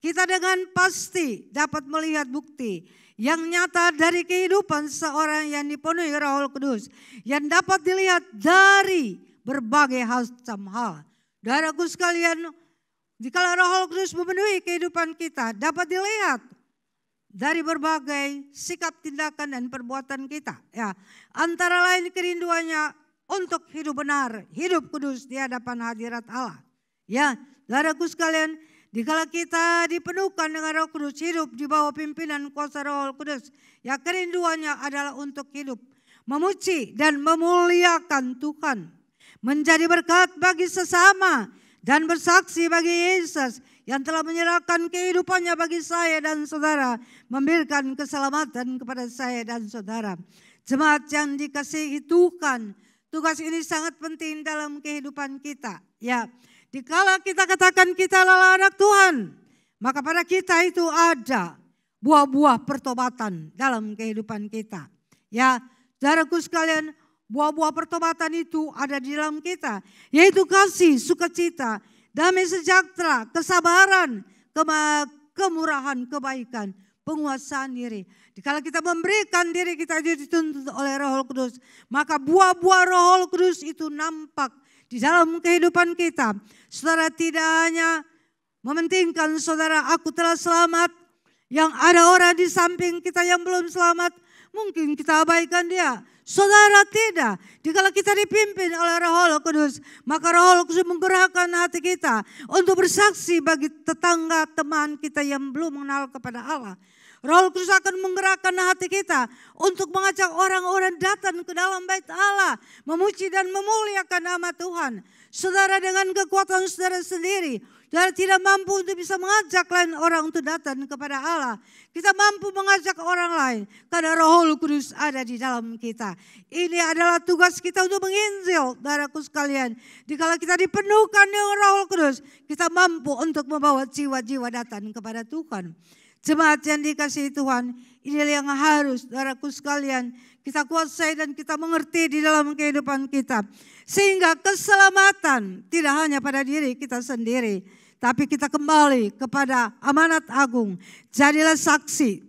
S3: kita dengan pasti dapat melihat bukti yang nyata dari kehidupan seorang yang dipenuhi Roh Kudus, yang dapat dilihat dari berbagai macam hal. Saudaraku sekalian, jika Roh Kudus memenuhi kehidupan kita, dapat dilihat dari berbagai sikap, tindakan, dan perbuatan kita. Ya, antara lain kerinduannya untuk hidup benar, hidup kudus di hadapan hadirat Allah. Ya, saudaraku sekalian, dikala kita dipenuhkan dengan Roh Kudus, hidup di bawah pimpinan kuasa Roh Kudus, ya kerinduannya adalah untuk hidup memuji dan memuliakan Tuhan, menjadi berkat bagi sesama dan bersaksi bagi Yesus yang telah menyerahkan kehidupannya bagi saya dan saudara, memberikan keselamatan kepada saya dan saudara. Jemaat yang dikasihi Tuhan, tugas ini sangat penting dalam kehidupan kita. Ya, dikala kita katakan kita adalah anak Tuhan, maka pada kita itu ada buah-buah pertobatan dalam kehidupan kita. Ya, saudaraku sekalian, buah-buah pertobatan itu ada di dalam kita, yaitu kasih, sukacita, damai sejahtera, kesabaran, kemurahan, kebaikan, penguasaan diri. Dikala kita memberikan diri kita dituntut oleh Roh Kudus, maka buah-buah Roh Kudus itu nampak di dalam kehidupan kita. Saudara tidak hanya mementingkan saudara aku telah selamat, yang ada orang di samping kita yang belum selamat, mungkin kita abaikan dia. Saudara tidak, dikala kita dipimpin oleh Roh Kudus, maka Roh Kudus menggerakkan hati kita untuk bersaksi bagi tetangga teman kita yang belum mengenal kepada Allah. Roh Kudus akan menggerakkan hati kita untuk mengajak orang-orang datang ke dalam bait Allah, memuji dan memuliakan nama Tuhan. Saudara dengan kekuatan saudara sendiri, saudara tidak mampu untuk bisa mengajak lain orang untuk datang kepada Allah. Kita mampu mengajak orang lain karena Roh Kudus ada di dalam kita. Ini adalah tugas kita untuk menginjil, saudaraku sekalian. Dikala kita dipenuhkan dengan Roh Kudus, kita mampu untuk membawa jiwa-jiwa datang kepada Tuhan. Jemaat yang dikasihi Tuhan, inilah yang harus saudaraku sekalian kita kuasai dan kita mengerti di dalam kehidupan kita. Sehingga keselamatan tidak hanya pada diri kita sendiri, tapi kita kembali kepada amanat agung. Jadilah saksi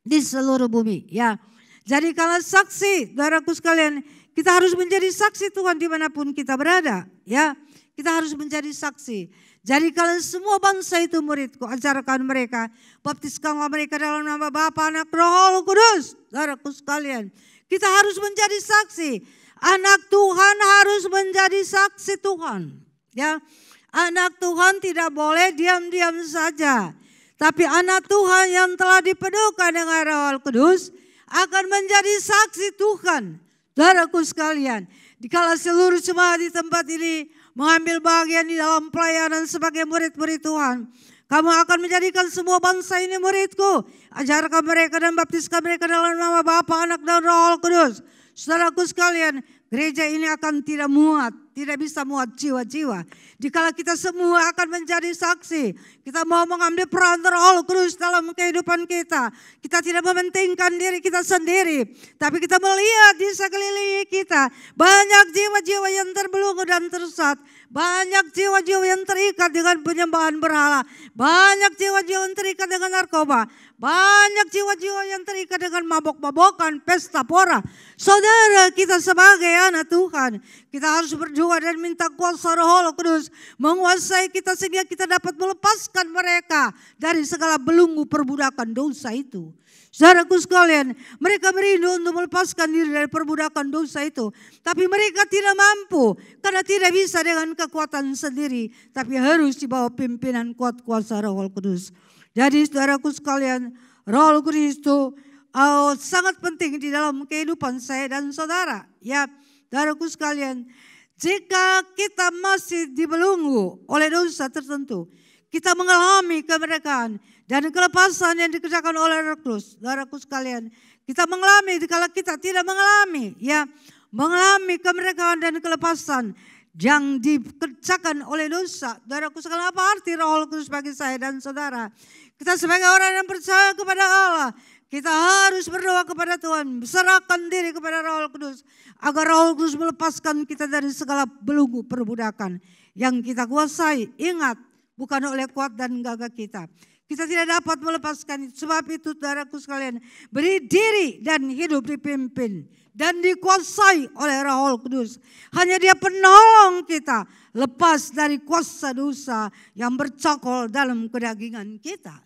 S3: di seluruh bumi. Ya, jadi kalau saksi, saudaraku sekalian, kita harus menjadi saksi Tuhan dimanapun kita berada. Ya, kita harus menjadi saksi. Jadi kalian semua bangsa itu muridku, ajarkan mereka, baptiskanlah mereka dalam nama Bapa, Anak, Roh Kudus. Saudaraku sekalian, kita harus menjadi saksi. Anak Tuhan harus menjadi saksi Tuhan. Ya, anak Tuhan tidak boleh diam-diam saja. Tapi anak Tuhan yang telah dipenuhkan dengan Roh Kudus akan menjadi saksi Tuhan. Saudaraku sekalian, dikala seluruh jemaat di tempat ini mengambil bagian di dalam pelayanan sebagai murid-murid Tuhan, kamu akan menjadikan semua bangsa ini muridku. Ajarkan mereka dan baptiskan mereka dalam nama Bapa, Anak, dan Roh Kudus. Saudaraku sekalian, gereja ini akan tidak bisa muat jiwa-jiwa. Dikala kita semua akan menjadi saksi, kita mau mengambil peran Roh Kudus dalam kehidupan kita. Kita tidak mementingkan diri kita sendiri, tapi kita melihat di sekeliling kita banyak jiwa-jiwa yang terbelenggu dan tersesat. Banyak jiwa-jiwa yang terikat dengan penyembahan berhala. Banyak jiwa-jiwa yang terikat dengan narkoba. Banyak jiwa-jiwa yang terikat dengan mabok-mabokan, pesta pora. Saudara, kita sebagai anak Tuhan, kita harus berdoa dan minta kuasa Roh Kudus menguasai kita sehingga kita dapat melepaskan mereka dari segala belenggu perbudakan dosa itu. Saudaraku sekalian, mereka merindu untuk melepaskan diri dari perbudakan dosa itu. Tapi mereka tidak mampu karena tidak bisa dengan kekuatan sendiri. Tapi harus di bawah pimpinan kuat kuasa Roh Kudus. Jadi saudaraku sekalian, Roh Kudus itu sangat penting di dalam kehidupan saya dan saudara. Ya, saudaraku sekalian, jika kita masih dibelenggu oleh dosa tertentu, kita mengalami kemerdekaan dan kelepasan yang dikerjakan oleh Roh Kudus. Saudaraku sekalian, kita mengalami kalau kita tidak mengalami kemerdekaan dan kelepasan yang dikerjakan oleh dosa. Saudaraku sekalian, apa arti Roh Kudus bagi saya dan saudara? Kita sebagai orang yang percaya kepada Allah, kita harus berdoa kepada Tuhan, serahkan diri kepada Roh Kudus agar Roh Kudus melepaskan kita dari segala belenggu perbudakan yang kita kuasai. Ingat, bukan oleh kuat dan gagah kita. Kita tidak dapat melepaskan itu. Sebab itu saudaraku sekalian, beri diri dan hidup dipimpin dan dikuasai oleh Roh Kudus. Hanya Dia penolong kita lepas dari kuasa dosa yang bercokol dalam kedagingan kita.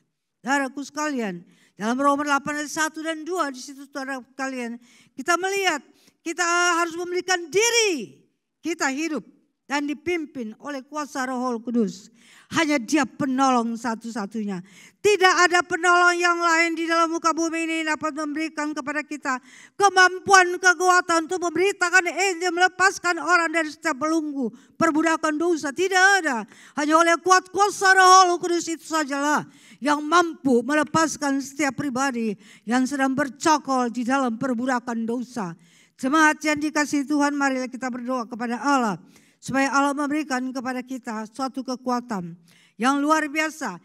S3: Saudaraku sekalian, dalam Roma 8 ayat 1 dan 2 di situ saudara kalian, kita melihat kita harus memberikan diri kita hidup dan dipimpin oleh kuasa Roh Kudus. Hanya Dia penolong satu-satunya. Tidak ada penolong yang lain di dalam muka bumi ini dapat memberikan kepada kita kemampuan, kekuatan untuk memberitakan Injil, melepaskan orang dari setiap belenggu perbudakan dosa. Tidak ada. Hanya oleh kuasa Roh Kudus itu sajalah yang mampu melepaskan setiap pribadi yang sedang bercokol di dalam perbudakan dosa. Jemaat yang dikasihi Tuhan, marilah kita berdoa kepada Allah supaya Allah memberikan kepada kita suatu kekuatan yang luar biasa.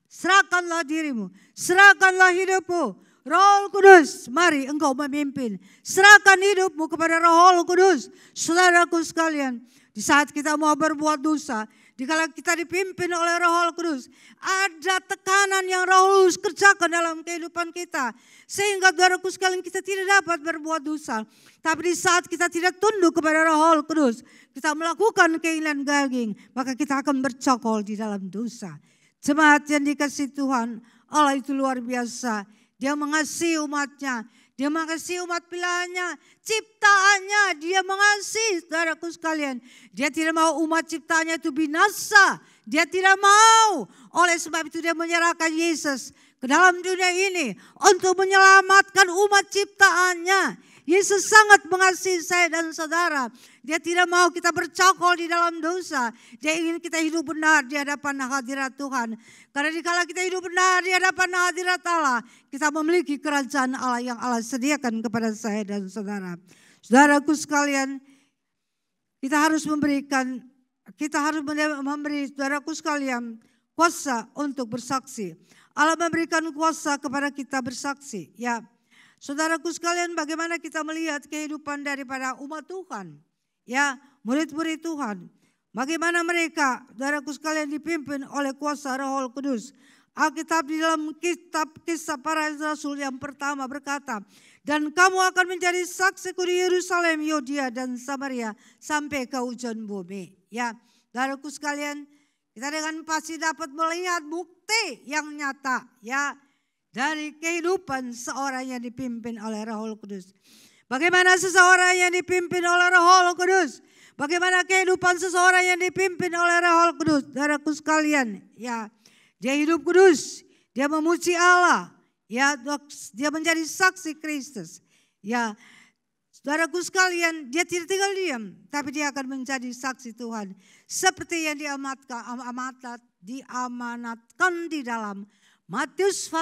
S3: Serahkanlah dirimu, serahkanlah hidupmu. Roh Kudus, mari engkau memimpin. Serahkan hidupmu kepada Roh Kudus. Saudaraku sekalian, di saat kita mau berbuat dosa, dikala kita dipimpin oleh Roh Kudus, ada tekanan yang Roh Kudus kerjakan dalam kehidupan kita. Sehingga saudaraku sekalian, kita tidak dapat berbuat dosa. Tapi di saat kita tidak tunduk kepada Roh Kudus, kita melakukan keinginan daging, maka kita akan bercokol di dalam dosa. Jemaat yang dikasihi Tuhan, Allah itu luar biasa. Dia mengasihi umatnya, Dia mengasihi umat pilihannya, ciptaannya Dia mengasihi, saudaraku sekalian. Dia tidak mau umat ciptaannya itu binasa. Dia tidak mau. Oleh sebab itu Dia menyerahkan Yesus ke dalam dunia ini untuk menyelamatkan umat ciptaannya. Yesus sangat mengasihi saya dan saudara. Dia tidak mau kita bercokol di dalam dosa. Dia ingin kita hidup benar di hadapan hadirat Tuhan. Karena dikala kita hidup benar di hadapan hadirat Allah, kita memiliki kerajaan Allah yang Allah sediakan kepada saya dan saudara. Saudaraku sekalian, kita harus memberi saudaraku sekalian kuasa untuk bersaksi. Allah memberikan kuasa kepada kita bersaksi. Ya, saudaraku sekalian, bagaimana kita melihat kehidupan daripada umat Tuhan, ya, murid-murid Tuhan. Bagaimana mereka, saudaraku sekalian, dipimpin oleh kuasa Roh Kudus. Alkitab di dalam kitab Kisah Para Rasul yang pertama berkata, dan kamu akan menjadi saksiku di Yerusalem, Yudea dan Samaria sampai ke ujung bumi. Ya, saudaraku sekalian, kita dengan pasti dapat melihat bukti yang nyata, ya, dari kehidupan seorang yang dipimpin oleh Roh Kudus. Bagaimana seseorang yang dipimpin oleh Roh Kudus? Bagaimana kehidupan seseorang yang dipimpin oleh Roh Kudus? Saudaraku sekalian, ya, dia hidup kudus, dia memuji Allah, ya, dia menjadi saksi Kristus. Ya, saudaraku sekalian, dia tidak tinggal diam, tapi dia akan menjadi saksi Tuhan. Seperti yang diamanatkan di dalam Matius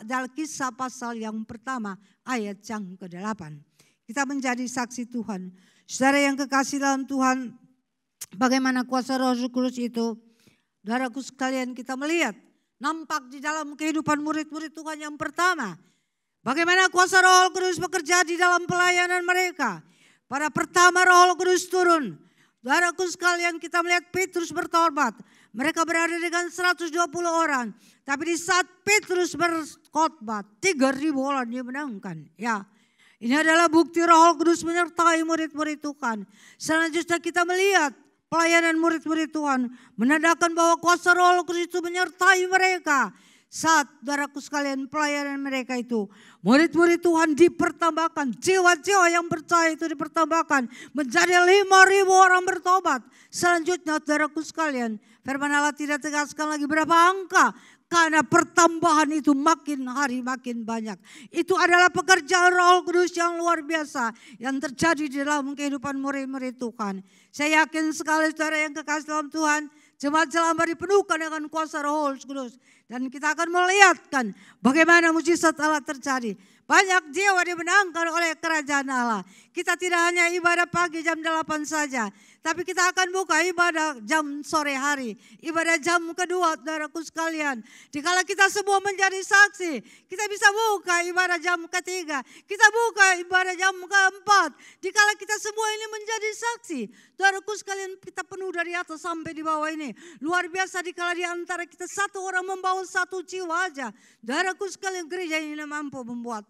S3: dalam Kisah pasal yang pertama ayat yang ke-8. Kita menjadi saksi Tuhan. Saudara yang kekasih dalam Tuhan, bagaimana kuasa Roh Kudus itu, saudaraku sekalian, kita melihat nampak di dalam kehidupan murid-murid Tuhan yang pertama. Bagaimana kuasa Roh Kudus bekerja di dalam pelayanan mereka. Pada pertama Roh Kudus turun, saudaraku sekalian, kita melihat Petrus bertobat. Mereka berada dengan 120 orang. Tapi di saat Petrus berkhotbah, 3.000 orang dimenangkan. Ya, ini adalah bukti Roh Kudus menyertai murid-murid Tuhan. Selanjutnya kita melihat pelayanan murid-murid Tuhan menandakan bahwa kuasa Roh Kudus itu menyertai mereka. Saat, saudaraku sekalian, pelayanan mereka itu, murid-murid Tuhan dipertambahkan, jiwa-jiwa yang percaya itu dipertambahkan, menjadi 5.000 orang bertobat. Selanjutnya, saudaraku sekalian, firman Allah tidak tegaskan lagi berapa angka, karena pertambahan itu makin hari makin banyak. Itu adalah pekerjaan Roh Kudus yang luar biasa yang terjadi di dalam kehidupan murid-murid Tuhan. Saya yakin sekali saudara yang kekasih dalam Tuhan, jemaat selama dipenuhkan dengan kuasa Roh Kudus. Dan kita akan melihatkan bagaimana mujizat Allah terjadi. Banyak jiwa dimenangkan oleh kerajaan Allah. Kita tidak hanya ibadah pagi jam 8 saja. Tapi kita akan buka ibadah jam sore hari. Ibadah jam kedua, saudaraku sekalian. Dikala kita semua menjadi saksi, kita bisa buka ibadah jam ketiga. Kita buka ibadah jam keempat. Dikala kita semua ini menjadi saksi. Saudaraku sekalian, kita penuh dari atas sampai di bawah ini. Luar biasa dikala di antara kita satu orang membawa satu jiwa aja. Saudaraku sekalian, gereja ini mampu membuat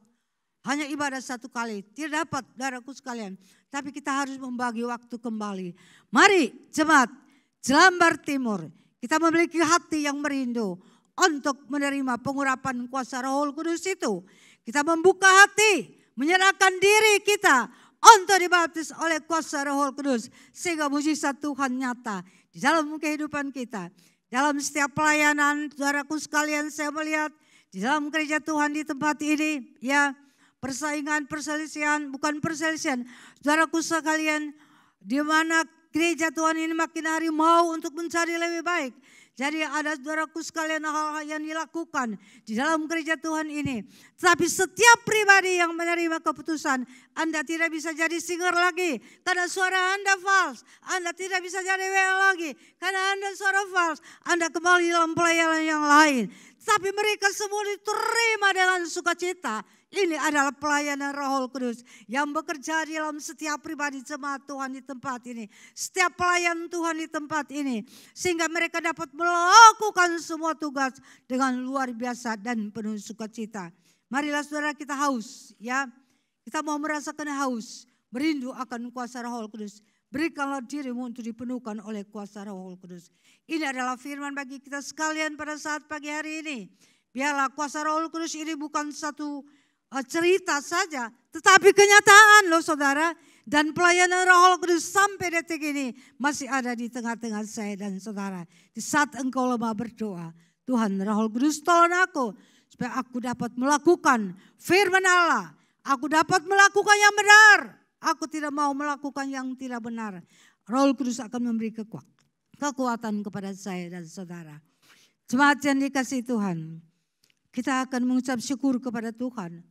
S3: hanya ibadah satu kali. Tidak dapat, saudaraku sekalian. Tapi kita harus membagi waktu kembali. Mari jemaat Jelambar Timur, kita memiliki hati yang merindu untuk menerima pengurapan kuasa Roh Kudus itu. Kita membuka hati, menyerahkan diri kita untuk dibaptis oleh kuasa Roh Kudus. Sehingga mujizat Tuhan nyata di dalam kehidupan kita. Dalam setiap pelayanan, saudaraku sekalian, saya melihat di dalam gereja Tuhan di tempat ini, ya, persaingan, perselisihan, bukan perselisihan, saudaraku sekalian, di mana gereja Tuhan ini makin hari mau untuk mencari lebih baik. Jadi ada saudaraku sekalian hal-hal yang dilakukan di dalam gereja Tuhan ini. Tapi setiap pribadi yang menerima keputusan, Anda tidak bisa jadi singer lagi karena suara Anda false. Anda tidak bisa jadi WL lagi karena Anda suara false. Anda kembali dalam pelayanan yang lain. Tapi mereka semua diterima dengan sukacita. Ini adalah pelayanan Roh Kudus yang bekerja di dalam setiap pribadi jemaat Tuhan di tempat ini. Setiap pelayan Tuhan di tempat ini. Sehingga mereka dapat melakukan semua tugas dengan luar biasa dan penuh sukacita. Marilah saudara kita haus, ya. Kita mau merasakan haus, merindu akan kuasa Roh Kudus. Berikanlah dirimu untuk dipenuhkan oleh kuasa Roh Kudus. Ini adalah firman bagi kita sekalian pada saat pagi hari ini. Biarlah kuasa Roh Kudus ini bukan satu cerita saja, tetapi kenyataan loh saudara. Dan pelayanan Roh Kudus sampai detik ini masih ada di tengah-tengah saya dan saudara. Di saat engkau lemah berdoa, Tuhan Roh Kudus tolong aku supaya aku dapat melakukan firman Allah. Aku dapat melakukan yang benar. Aku tidak mau melakukan yang tidak benar. Roh Kudus akan memberi kekuatan kepada saya dan saudara. Jemaat yang dikasihi Tuhan, kita akan mengucap syukur kepada Tuhan.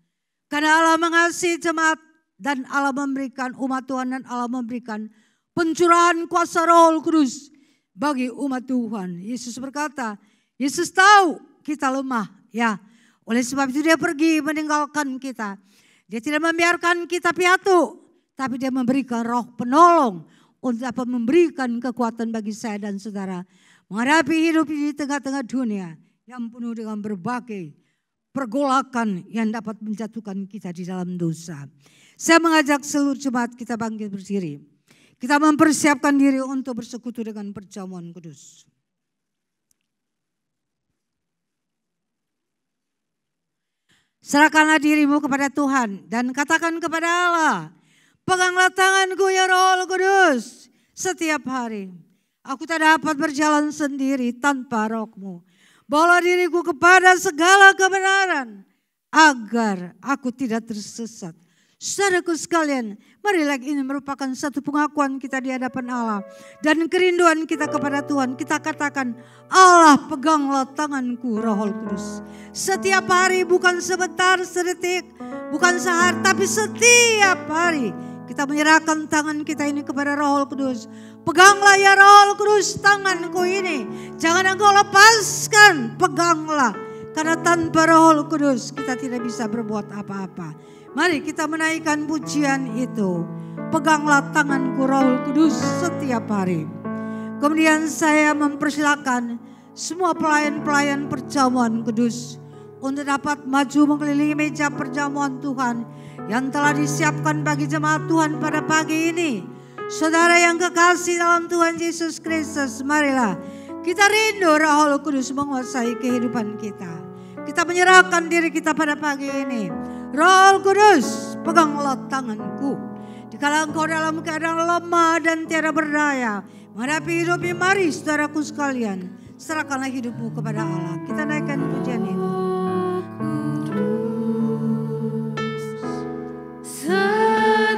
S3: Karena Allah mengasihi jemaat dan Allah memberikan umat Tuhan dan Allah memberikan pencurahan kuasa Roh Kudus bagi umat Tuhan. Yesus berkata, Yesus tahu kita lemah, ya. Oleh sebab itu dia pergi meninggalkan kita. Dia tidak membiarkan kita piatu, tapi dia memberikan roh penolong untuk dapat memberikan kekuatan bagi saya dan saudara menghadapi hidup di tengah-tengah dunia yang penuh dengan berbagai pergolakan yang dapat menjatuhkan kita di dalam dosa. Saya mengajak seluruh jemaat kita bangkit berdiri. Kita mempersiapkan diri untuk bersekutu dengan perjamuan kudus. Serahkanlah dirimu kepada Tuhan dan katakan kepada Allah, peganglah tanganku ya Roh Kudus setiap hari. Aku tak dapat berjalan sendiri tanpa Roh-Mu. Bawalah diriku kepada segala kebenaran agar aku tidak tersesat. Saudaraku sekalian, marilah ini merupakan satu pengakuan kita di hadapan Allah dan kerinduan kita kepada Tuhan. Kita katakan, Allah peganglah tanganku Roh Kudus. Setiap hari, bukan sebentar, sedetik, bukan sehari, tapi setiap hari kita menyerahkan tangan kita ini kepada Roh Kudus. Peganglah ya Roh Kudus tanganku ini. Jangan engkau lepaskan, peganglah. Karena tanpa Roh Kudus kita tidak bisa berbuat apa-apa. Mari kita menaikkan pujian itu. Peganglah tanganku Roh Kudus setiap hari. Kemudian saya mempersilakan semua pelayan-pelayan perjamuan kudus untuk dapat maju mengelilingi meja perjamuan Tuhan yang telah disiapkan bagi jemaat Tuhan pada pagi ini. Saudara yang kekasih dalam Tuhan Yesus Kristus, marilah kita rindu Roh Kudus menguasai kehidupan kita. Kita menyerahkan diri kita pada pagi ini. Roh Kudus, peganglah tanganku. Dikala engkau dalam keadaan lemah dan tiada berdaya menghadapi hidup ini, mari saudaraku sekalian, serahkanlah hidupmu kepada Allah. Kita naikkan pujian ini.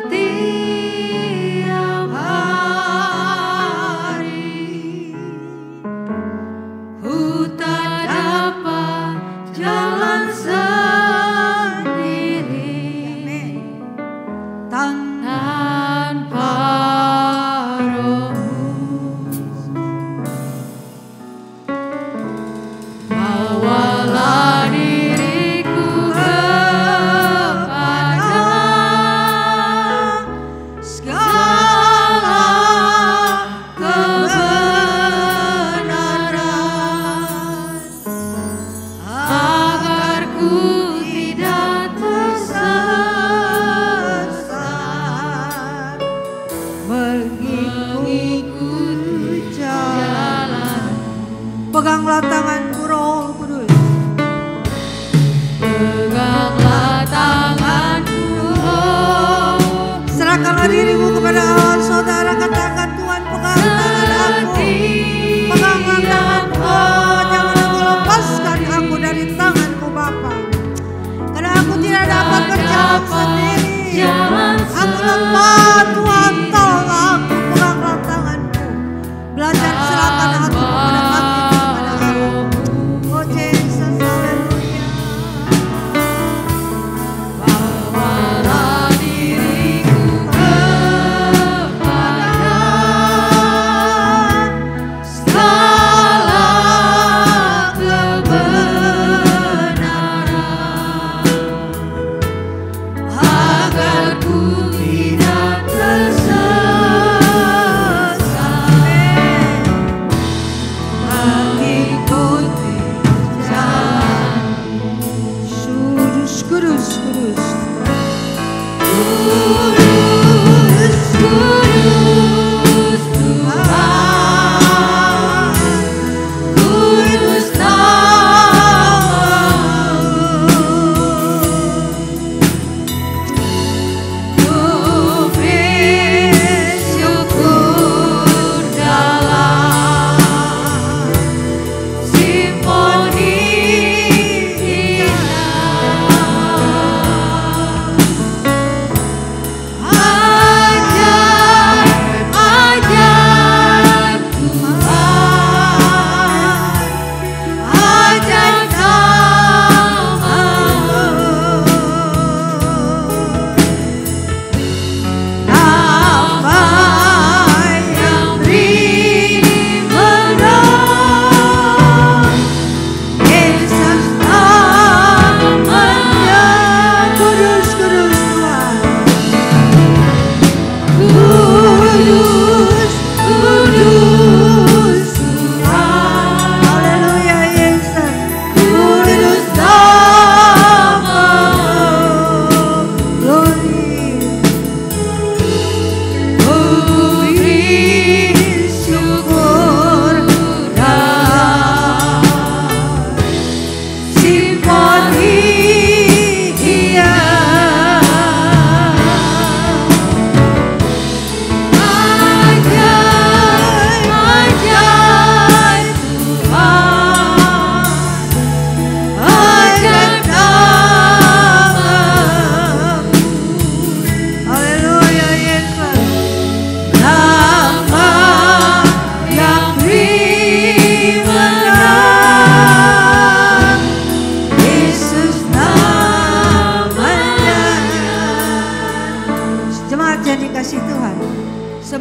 S2: Setiap hari ku tak dapat jalan sendiri tanpa Roh-Mu. Bawalah diriku kepada segala kebenaran agar ku tidak tersesat mengikuti jalan.
S3: Peganglah tanganku Roh Kudus.
S2: Peganglah tanganku,
S3: Serahkan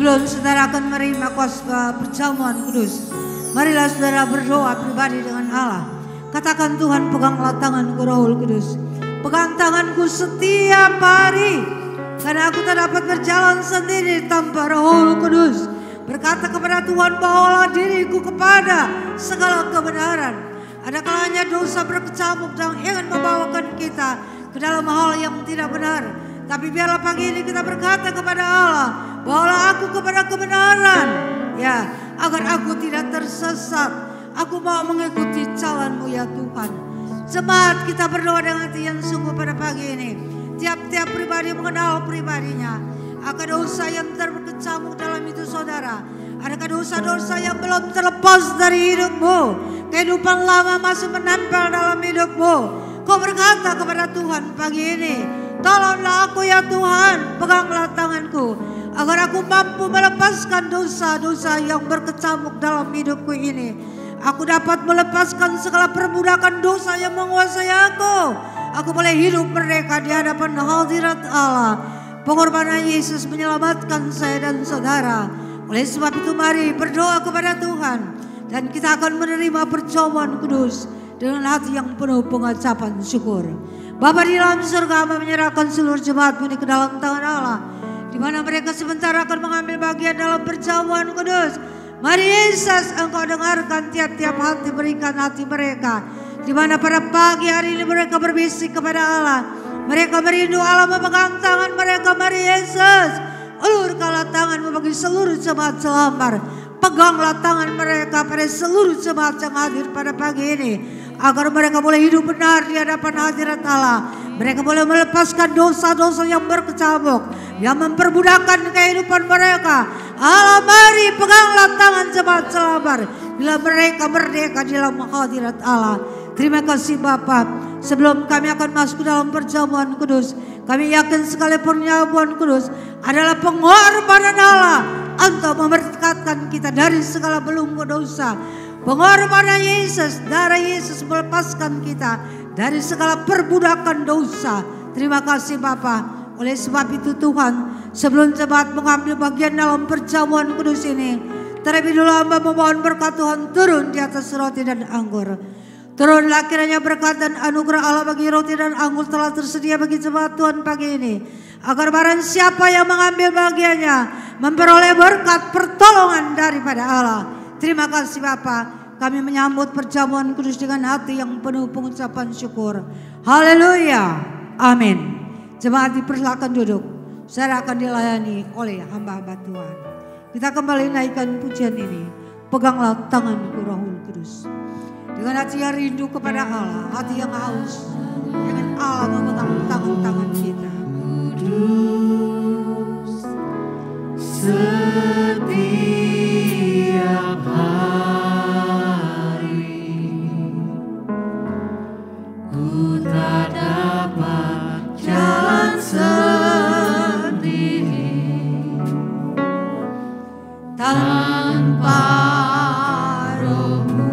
S3: Sebelum saudara akan menerima kuasa perjamuan kudus, marilah saudara berdoa pribadi dengan Allah. Katakan, Tuhan, peganglah tanganku Roh Kudus. Pegang tanganku setiap hari, karena aku tak dapat berjalan sendiri tanpa Roh Kudus. Berkata kepada Tuhan, bawalah diriku kepada segala kebenaran. Ada kalanya dosa berkecamuk dan ingin membawakan kita ke dalam hal yang tidak benar. Tapi biarlah pagi ini kita berkata kepada Allah, bawalah aku kepada kebenaran, ya, agar aku tidak tersesat. Aku mau mengikuti jalan-Mu ya Tuhan. Jemaat, kita berdoa dengan hati yang sungguh pada pagi ini. Tiap-tiap pribadi mengenal pribadinya. Akan dosa yang terkecamuk dalam itu saudara. Adakah dosa-dosa yang belum terlepas dari hidupmu? Kehidupan lama masih menempel dalam hidupmu. Kau berkata kepada Tuhan pagi ini, tolonglah aku ya Tuhan, peganglah tanganku, agar aku mampu melepaskan dosa-dosa yang berkecamuk dalam hidupku ini. Aku dapat melepaskan segala perbudakan dosa yang menguasai aku. Aku boleh hidup merdeka di hadapan hadirat Allah. Pengorbanan Yesus menyelamatkan saya dan saudara. Oleh sebab itu mari berdoa kepada Tuhan. Dan kita akan menerima perjamuan kudus dengan hati yang penuh pengucapan syukur. Bapa di dalam surga, kami menyerahkan seluruh jemaat-Mu ke dalam tangan Allah, di mana mereka sebentar akan mengambil bagian dalam perjamuan kudus. Mari Yesus, Engkau dengarkan tiap-tiap hati, berikan hati mereka, di mana pada pagi hari ini mereka berbisik kepada Allah. Mereka merindu Allah memegang tangan mereka. Mari Yesus, ulurkanlah tangan-Mu bagi seluruh jemaat selambar. Peganglah tangan mereka pada seluruh jemaat yang hadir pada pagi ini, agar mereka boleh hidup benar di hadapan hadirat Allah. Mereka boleh melepaskan dosa-dosa yang berkecamuk, yang memperbudakkan kehidupan mereka. Allah, mari peganglah tangan jemaat selambar, bila mereka merdeka di dalam hadirat Allah. Terima kasih Bapa. Sebelum kami akan masuk dalam perjamuan kudus, kami yakin sekali perjamuan kudus adalah pengorbanan Allah untuk memberkatkan kita dari segala belenggu dosa. Pengorbanan Yesus, darah Yesus melepaskan kita dari segala perbudakan dosa. Terima kasih Bapa. Oleh sebab itu Tuhan, sebelum jemaat mengambil bagian dalam perjamuan kudus ini, terlebih dulu hamba memohon berkat Tuhan turun di atas roti dan anggur. Turunlah kiranya berkat dan anugerah Allah bagi roti dan anggur telah tersedia bagi jemaat Tuhan pagi ini, agar barang siapa yang mengambil bagiannya memperoleh berkat pertolongan daripada Allah. Terima kasih Bapa. Kami menyambut perjamuan kudus dengan hati yang penuh pengucapan syukur. Haleluya. Amin. Jemaat dipersilakan duduk. Saya akan dilayani oleh hamba-hamba Tuhan. Kita kembali naikkan pujian ini. Peganglah tanganku Roh Kudus. Dengan hati yang rindu kepada Allah, hati yang haus, dengan Allah memegang tangan-tangan kita.
S4: Kudus setiap hari, ku tak dapat jalan sendiri tanpa Roh-Mu.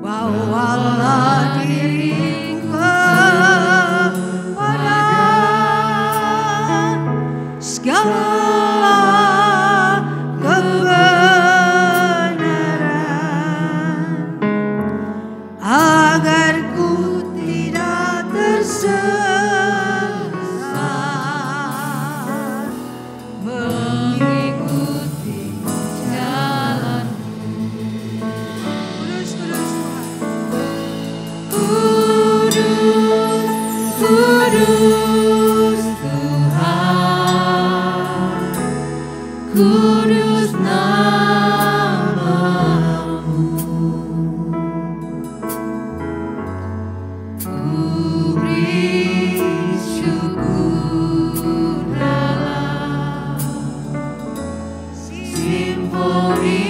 S4: Bawalah diriku kepada segala kebenaran, agar ku tidak tersesat mengikuti jalan. Kudus Tuhan, kudus nama-Mu. Ku beri syukur dalam simfoni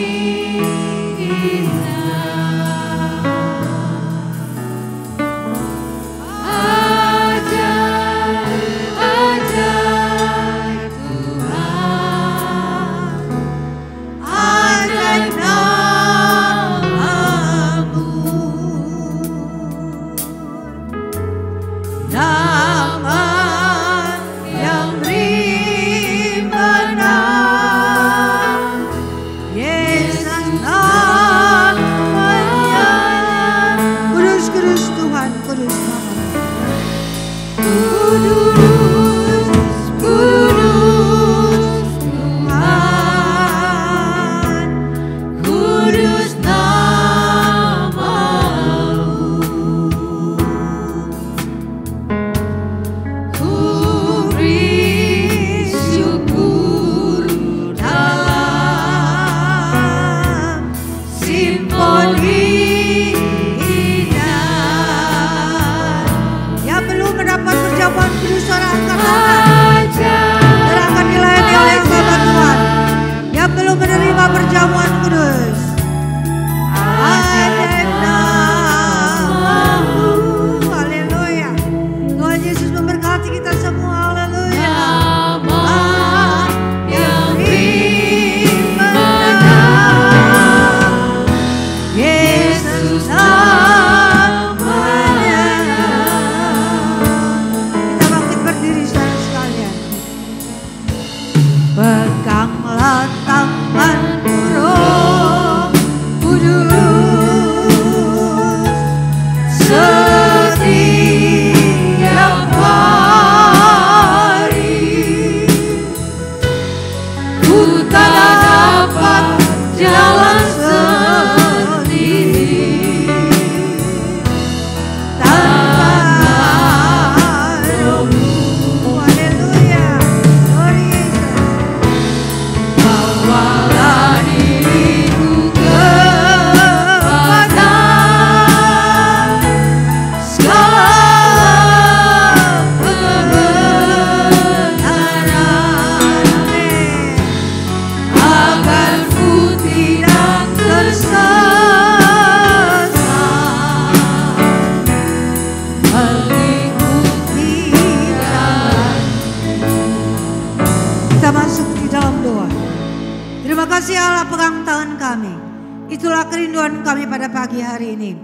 S3: kasih Allah, pegang tangan kami. Itulah kerinduan kami pada pagi hari ini.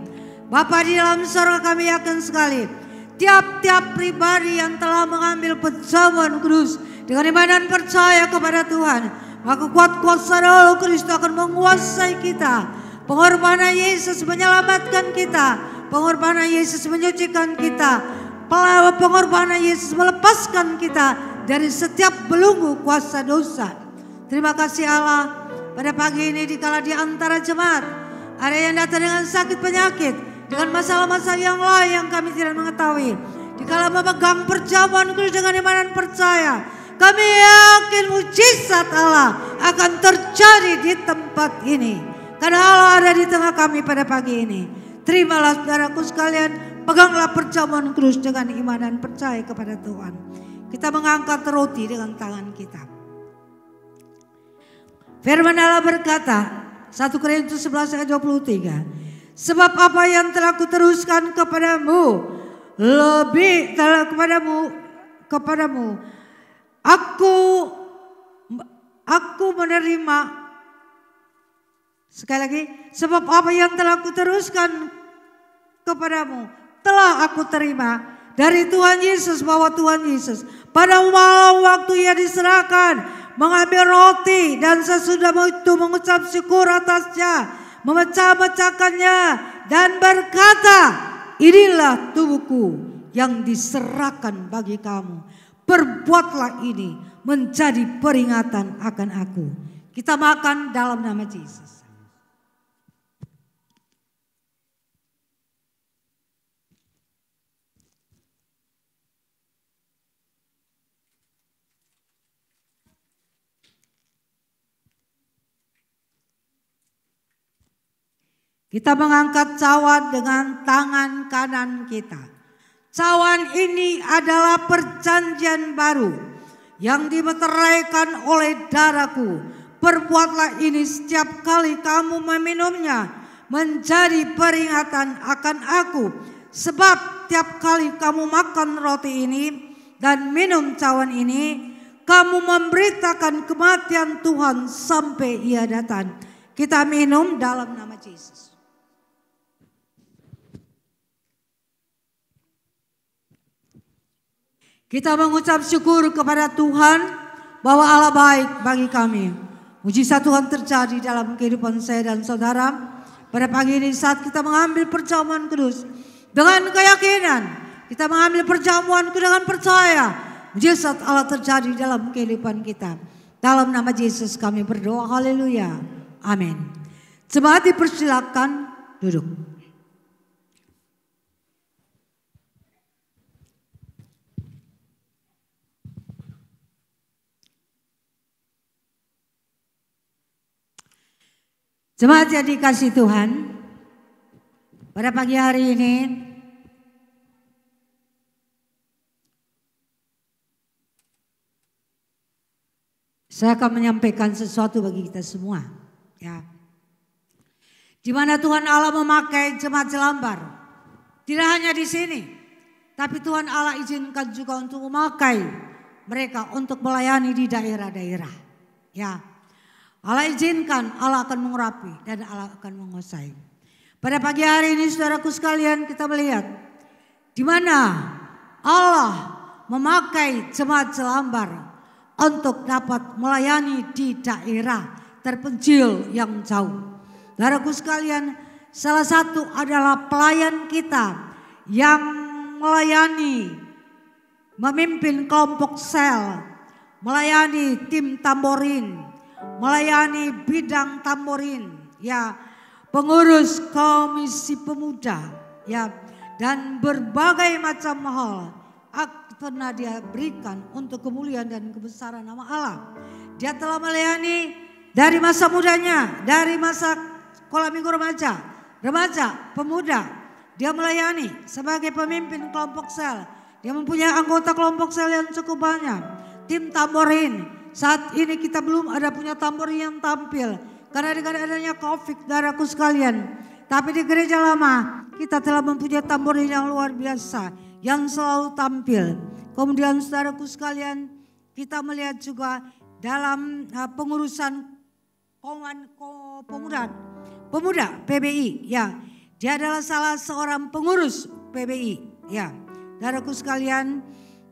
S3: Bapa di dalam surga, kami yakin sekali tiap-tiap pribadi yang telah mengambil perjamuan kudus dengan iman dan percaya kepada Tuhan, maka kuasa Roh Kristus akan menguasai kita. Pengorbanan Yesus menyelamatkan kita, pengorbanan Yesus menyucikan kita, pengorbanan Yesus melepaskan kita dari setiap belenggu kuasa dosa. Terima kasih Allah, pada pagi ini dikala di antara jemaat ada yang datang dengan sakit penyakit, dengan masalah-masalah yang lain yang kami tidak mengetahui, dikala memegang perjamuan kudus dengan iman dan percaya, kami yakin mujizat Allah akan terjadi di tempat ini, karena Allah ada di tengah kami pada pagi ini. Terimalah saudaraku sekalian, peganglah perjamuan kudus dengan iman dan percaya kepada Tuhan. Kita mengangkat roti dengan tangan kita. Firman Allah berkata, 1 Korintus 11 ayat 23, sebab apa yang telah kuteruskan kepadamu, aku menerima. Sekali lagi, sebab apa yang telah kuteruskan kepadamu telah aku terima dari Tuhan Yesus, bahwa Tuhan Yesus pada malam waktu ia diserahkan mengambil roti dan sesudah itu mengucap syukur atasnya, memecah-mecahkannya dan berkata, inilah tubuhku yang diserahkan bagi kamu. Perbuatlah ini menjadi peringatan akan aku. Kita makan dalam nama Yesus. Kita mengangkat cawan dengan tangan kanan kita. Cawan ini adalah perjanjian baru yang dimeteraikan oleh darahku. Perbuatlah ini setiap kali kamu meminumnya menjadi peringatan akan aku. Sebab tiap kali kamu makan roti ini dan minum cawan ini, kamu memberitakan kematian Tuhan sampai ia datang. Kita minum dalam nama Yesus. Kita mengucap syukur kepada Tuhan bahwa Allah baik bagi kami. Mujizat Tuhan terjadi dalam kehidupan saya dan saudara. Pada pagi ini saat kita mengambil perjamuan kudus dengan keyakinan, kita mengambil perjamuan dengan percaya, mujizat Allah terjadi dalam kehidupan kita. Dalam nama Yesus kami berdoa, haleluya, amin. Jemaat dipersilakan duduk. Jemaat yang dikasihi Tuhan, pada pagi hari ini saya akan menyampaikan sesuatu bagi kita semua, ya. Di mana Tuhan Allah memakai jemaat Jelambar, tidak hanya di sini, tapi Tuhan Allah izinkan juga untuk memakai mereka untuk melayani di daerah-daerah, ya. Allah izinkan, Allah akan mengurapi dan Allah akan menguasai. Pada pagi hari ini saudaraku sekalian, kita melihat di mana Allah memakai jemaat Jelambar untuk dapat melayani di daerah terpencil yang jauh. Saudaraku sekalian, salah satu adalah pelayan kita yang melayani, memimpin kelompok sel, melayani tim tamborin, melayani bidang tamborin, ya, pengurus komisi pemuda, ya, dan berbagai macam hal pernah dia berikan untuk kemuliaan dan kebesaran nama Allah. Dia telah melayani dari masa mudanya, dari masa sekolah minggu remaja, pemuda. Dia melayani sebagai pemimpin kelompok sel. Dia mempunyai anggota kelompok sel yang cukup banyak. Tim tamborin. Saat ini kita belum ada punya tamborin yang tampil karena dengan adanya COVID, saudaraku sekalian. Tapi di gereja lama kita telah mempunyai tamborin yang luar biasa yang selalu tampil. Kemudian saudaraku sekalian, kita melihat juga dalam pengurusan Pemuda PBI, ya. Dia adalah salah seorang pengurus PBI, ya. Saudaraku sekalian,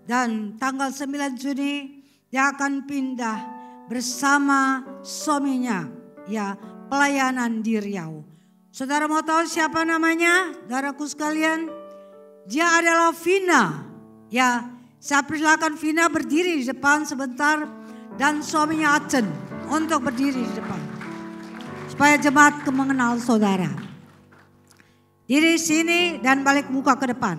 S3: dan tanggal 9 Juni dia akan pindah bersama suaminya, ya, pelayanan di Riau. Saudara mau tahu siapa namanya? Saudaraku sekalian, dia adalah Vina, ya. Saya persilakan Vina berdiri di depan sebentar dan suaminya Acen untuk berdiri di depan. Supaya jemaat mengenal saudara. Diri sini dan balik muka ke depan.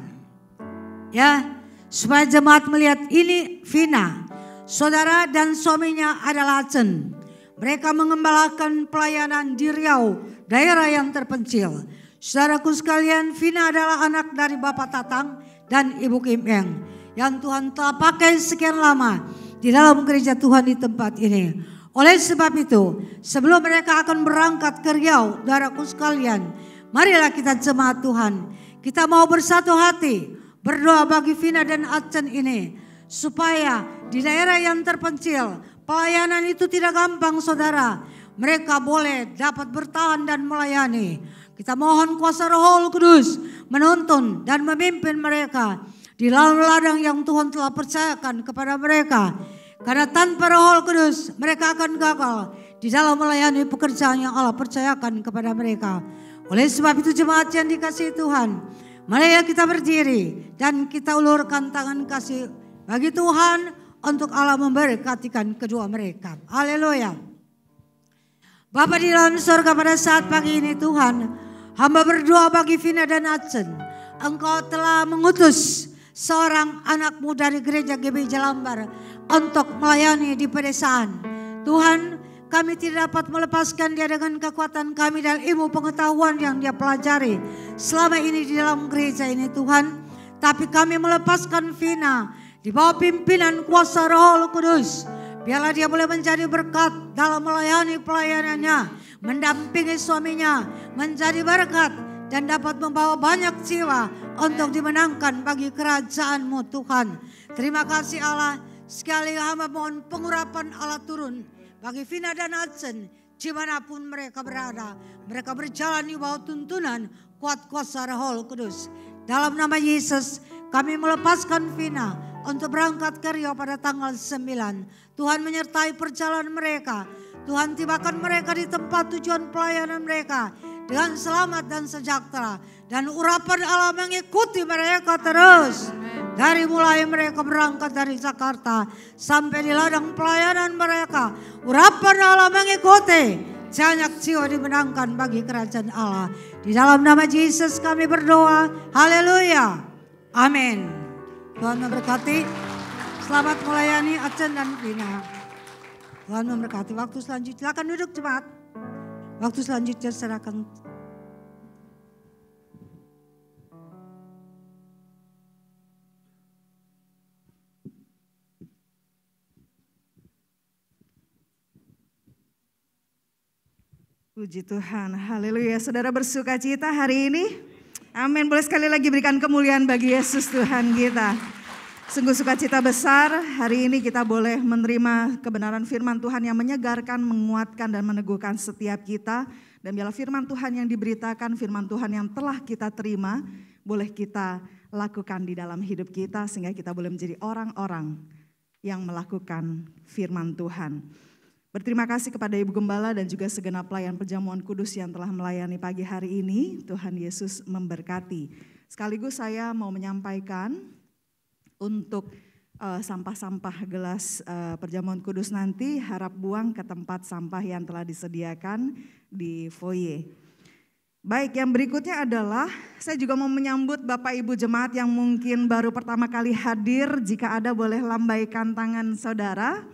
S3: Ya, supaya jemaat melihat ini Vina. Saudara dan suaminya adalah Acen. Mereka mengembalakan pelayanan di Riau, daerah yang terpencil. Saudaraku sekalian, Vina adalah anak dari Bapak Tatang dan Ibu Kim Eng. Yang Tuhan telah pakai sekian lama di dalam gereja Tuhan di tempat ini. Oleh sebab itu, sebelum mereka akan berangkat ke Riau, saudaraku sekalian, marilah kita jemaat Tuhan. Kita mau bersatu hati berdoa bagi Vina dan Acen ini. Supaya di daerah yang terpencil, pelayanan itu tidak gampang saudara. Mereka boleh dapat bertahan dan melayani. Kita mohon kuasa Roh Kudus menuntun dan memimpin mereka di dalam ladang yang Tuhan telah percayakan kepada mereka. Karena tanpa Roh Kudus mereka akan gagal di dalam melayani pekerjaan yang Allah percayakan kepada mereka. Oleh sebab itu jemaat yang dikasihi Tuhan, mari kita berdiri dan kita ulurkan tangan kasih bagi Tuhan untuk Allah memberkatikan kedua mereka. Haleluya. Bapa di dalam surga, pada saat pagi ini Tuhan, hamba berdoa bagi Vina dan Acen. Engkau telah mengutus seorang anak muda dari gereja GBI Jelambar untuk melayani di pedesaan. Tuhan, kami tidak dapat melepaskan dia dengan kekuatan kami dan ilmu pengetahuan yang dia pelajari selama ini di dalam gereja ini Tuhan. Tapi kami melepaskan Vina di bawah pimpinan kuasa Roh Kudus. Biarlah dia boleh menjadi berkat dalam melayani pelayanannya, mendampingi suaminya, menjadi berkat dan dapat membawa banyak jiwa untuk dimenangkan bagi kerajaan-Mu Tuhan. Terima kasih Allah. Sekali hamba mohon pengurapan Allah turun bagi Vina dan Acen dimanapun mereka berada. Mereka berjalan di bawah tuntunan kuat kuasa Roh Kudus. Dalam nama Yesus kami melepaskan Vina untuk berangkat ke Riau pada tanggal 9. Tuhan menyertai perjalanan mereka. Tuhan tibakan mereka di tempat tujuan pelayanan mereka dengan selamat dan sejahtera. Dan urapan Allah mengikuti mereka terus. Dari mulai mereka berangkat dari Jakarta sampai di ladang pelayanan mereka. Urapan Allah mengikuti. Banyak jiwa dimenangkan bagi kerajaan Allah. Di dalam nama Yesus kami berdoa. Haleluya. Amin. Tuhan memberkati. Selamat melayani Acen dan Vina. Tuhan memberkati. Waktu selanjutnya silakan duduk jemaat. Waktu selanjutnya serahkan.
S5: Puji Tuhan, haleluya. Saudara bersuka cita hari ini? Amin, boleh sekali lagi berikan kemuliaan bagi Yesus Tuhan kita. Sungguh sukacita besar, hari ini kita boleh menerima kebenaran firman Tuhan yang menyegarkan, menguatkan dan meneguhkan setiap kita. Dan biarlah firman Tuhan yang diberitakan, firman Tuhan yang telah kita terima, boleh kita lakukan di dalam hidup kita sehingga kita boleh menjadi orang-orang yang melakukan firman Tuhan. Berterima kasih kepada Ibu Gembala dan juga segenap pelayan perjamuan kudus yang telah melayani pagi hari ini. Tuhan Yesus memberkati. Sekaligus saya mau menyampaikan untuk sampah-sampah gelas perjamuan kudus nanti harap buang ke tempat sampah yang telah disediakan di foyer. Baik, yang berikutnya adalah saya juga mau menyambut Bapak Ibu jemaat yang mungkin baru pertama kali hadir. Jika ada boleh lambaikan tangan saudara.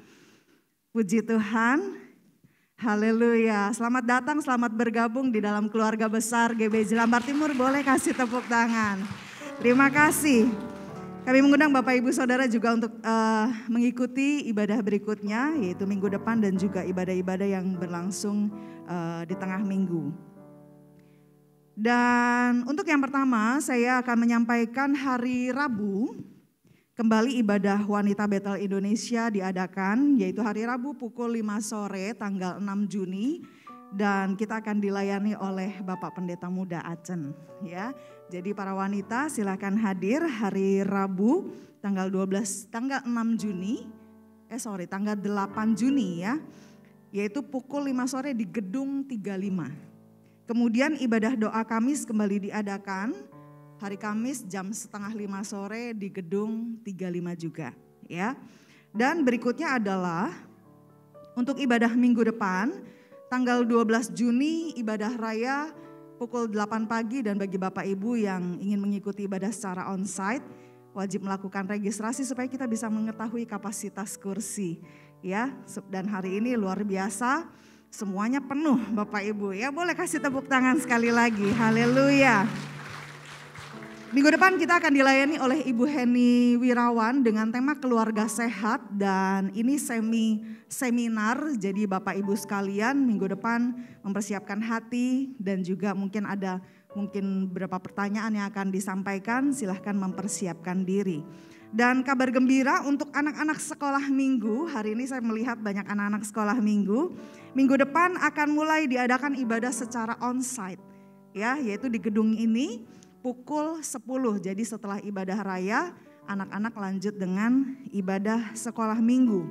S5: Puji Tuhan, haleluya. Selamat datang, selamat bergabung di dalam keluarga besar GBI Jelambar Timur. Boleh kasih tepuk tangan. Terima kasih. Kami mengundang Bapak Ibu Saudara juga untuk mengikuti ibadah berikutnya, yaitu minggu depan dan juga ibadah-ibadah yang berlangsung di tengah minggu. Dan untuk yang pertama saya akan menyampaikan hari Rabu kembali ibadah wanita Betel Indonesia diadakan, yaitu hari Rabu pukul 5 sore tanggal 6 Juni. Dan kita akan dilayani oleh Bapak Pendeta Muda Acen, ya. Jadi para wanita silakan hadir hari Rabu tanggal 6 Juni, tanggal 8 Juni ya. Yaitu pukul 5 sore di gedung 35. Kemudian ibadah doa Kamis kembali diadakan hari Kamis jam 4:30 sore di gedung 35 juga, ya. Dan berikutnya adalah untuk ibadah minggu depan tanggal 12 Juni ibadah raya pukul 8 pagi, dan bagi Bapak Ibu yang ingin mengikuti ibadah secara onsite wajib melakukan registrasi supaya kita bisa mengetahui kapasitas kursi, ya. Dan hari ini luar biasa, semuanya penuh Bapak Ibu, ya. Boleh kasih tepuk tangan sekali lagi, haleluya. Minggu depan kita akan dilayani oleh Ibu Heni Wirawan dengan tema keluarga sehat, dan ini seminar. Jadi Bapak Ibu sekalian minggu depan mempersiapkan hati, dan juga mungkin ada beberapa pertanyaan yang akan disampaikan, silahkan mempersiapkan diri. Dan kabar gembira untuk anak-anak sekolah minggu, hari ini saya melihat banyak anak-anak sekolah minggu. Minggu depan akan mulai diadakan ibadah secara onsite, ya, yaitu di gedung ini pukul 10. Jadi setelah ibadah raya, anak-anak lanjut dengan ibadah sekolah minggu.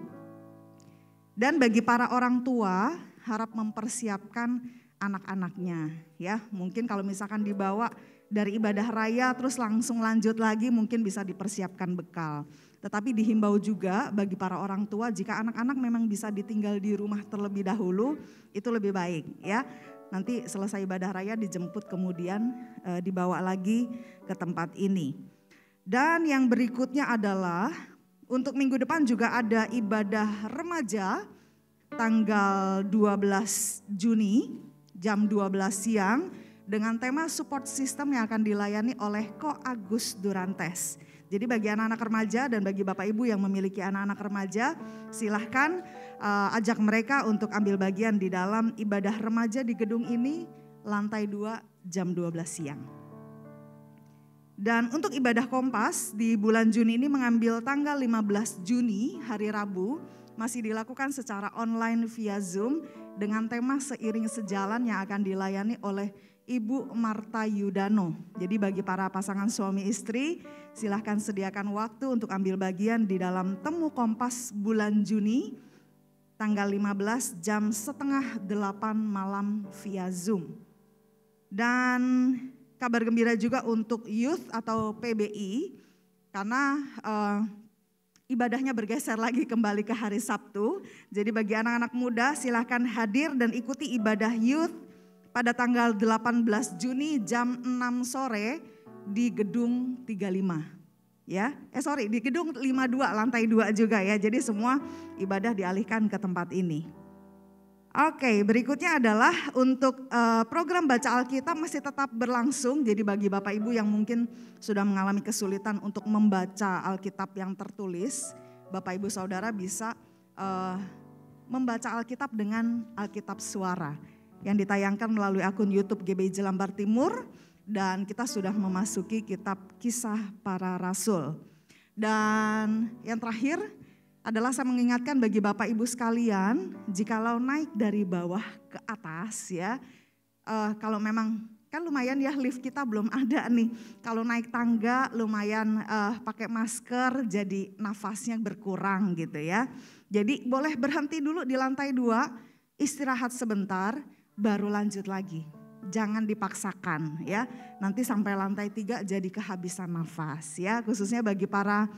S5: Dan bagi para orang tua, harap mempersiapkan anak-anaknya, ya. Mungkin kalau misalkan dibawa dari ibadah raya terus langsung lanjut lagi, mungkin bisa dipersiapkan bekal. Tetapi dihimbau juga bagi para orang tua, jika anak-anak memang bisa ditinggal di rumah terlebih dahulu, itu lebih baik, ya. Nanti selesai ibadah raya dijemput, kemudian dibawa lagi ke tempat ini. Dan yang berikutnya adalah untuk minggu depan juga ada ibadah remaja tanggal 12 Juni jam 12 siang dengan tema support system yang akan dilayani oleh Ko Agus Durantes. Jadi bagi anak-anak remaja dan bagi Bapak Ibu yang memiliki anak-anak remaja, silahkan ajak mereka untuk ambil bagian di dalam ibadah remaja di gedung ini, lantai 2 jam 12 siang. Dan untuk ibadah Kompas di bulan Juni ini mengambil tanggal 15 Juni hari Rabu, masih dilakukan secara online via Zoom dengan tema seiring sejalan yang akan dilayani oleh Ibu Marta Yudano. Jadi bagi para pasangan suami istri, silahkan sediakan waktu untuk ambil bagian di dalam Temu Kompas bulan Juni tanggal 15 jam 7:30 malam via Zoom. Dan kabar gembira juga untuk youth atau PBI, karena ibadahnya bergeser lagi kembali ke hari Sabtu. Jadi bagi anak-anak muda silahkan hadir dan ikuti ibadah youth pada tanggal 18 Juni jam 6 sore di gedung 35. Ya, di gedung 52 lantai 2 juga ya. Jadi semua ibadah dialihkan ke tempat ini. Oke, berikutnya adalah untuk program baca Alkitab masih tetap berlangsung. Jadi bagi Bapak Ibu yang mungkin sudah mengalami kesulitan untuk membaca Alkitab yang tertulis, Bapak Ibu Saudara bisa membaca Alkitab dengan Alkitab suara yang ditayangkan melalui akun YouTube GBI Jelambar Timur, dan kita sudah memasuki kitab Kisah Para Rasul. Dan yang terakhir adalah saya mengingatkan bagi Bapak Ibu sekalian, jikalau naik dari bawah ke atas ya, kalau memang kan lumayan ya, lift kita belum ada nih. Kalau naik tangga lumayan pakai masker, jadi nafasnya berkurang gitu ya. Jadi boleh berhenti dulu di lantai 2, istirahat sebentar, baru lanjut lagi. Jangan dipaksakan ya, nanti sampai lantai 3 jadi kehabisan nafas ya, khususnya bagi para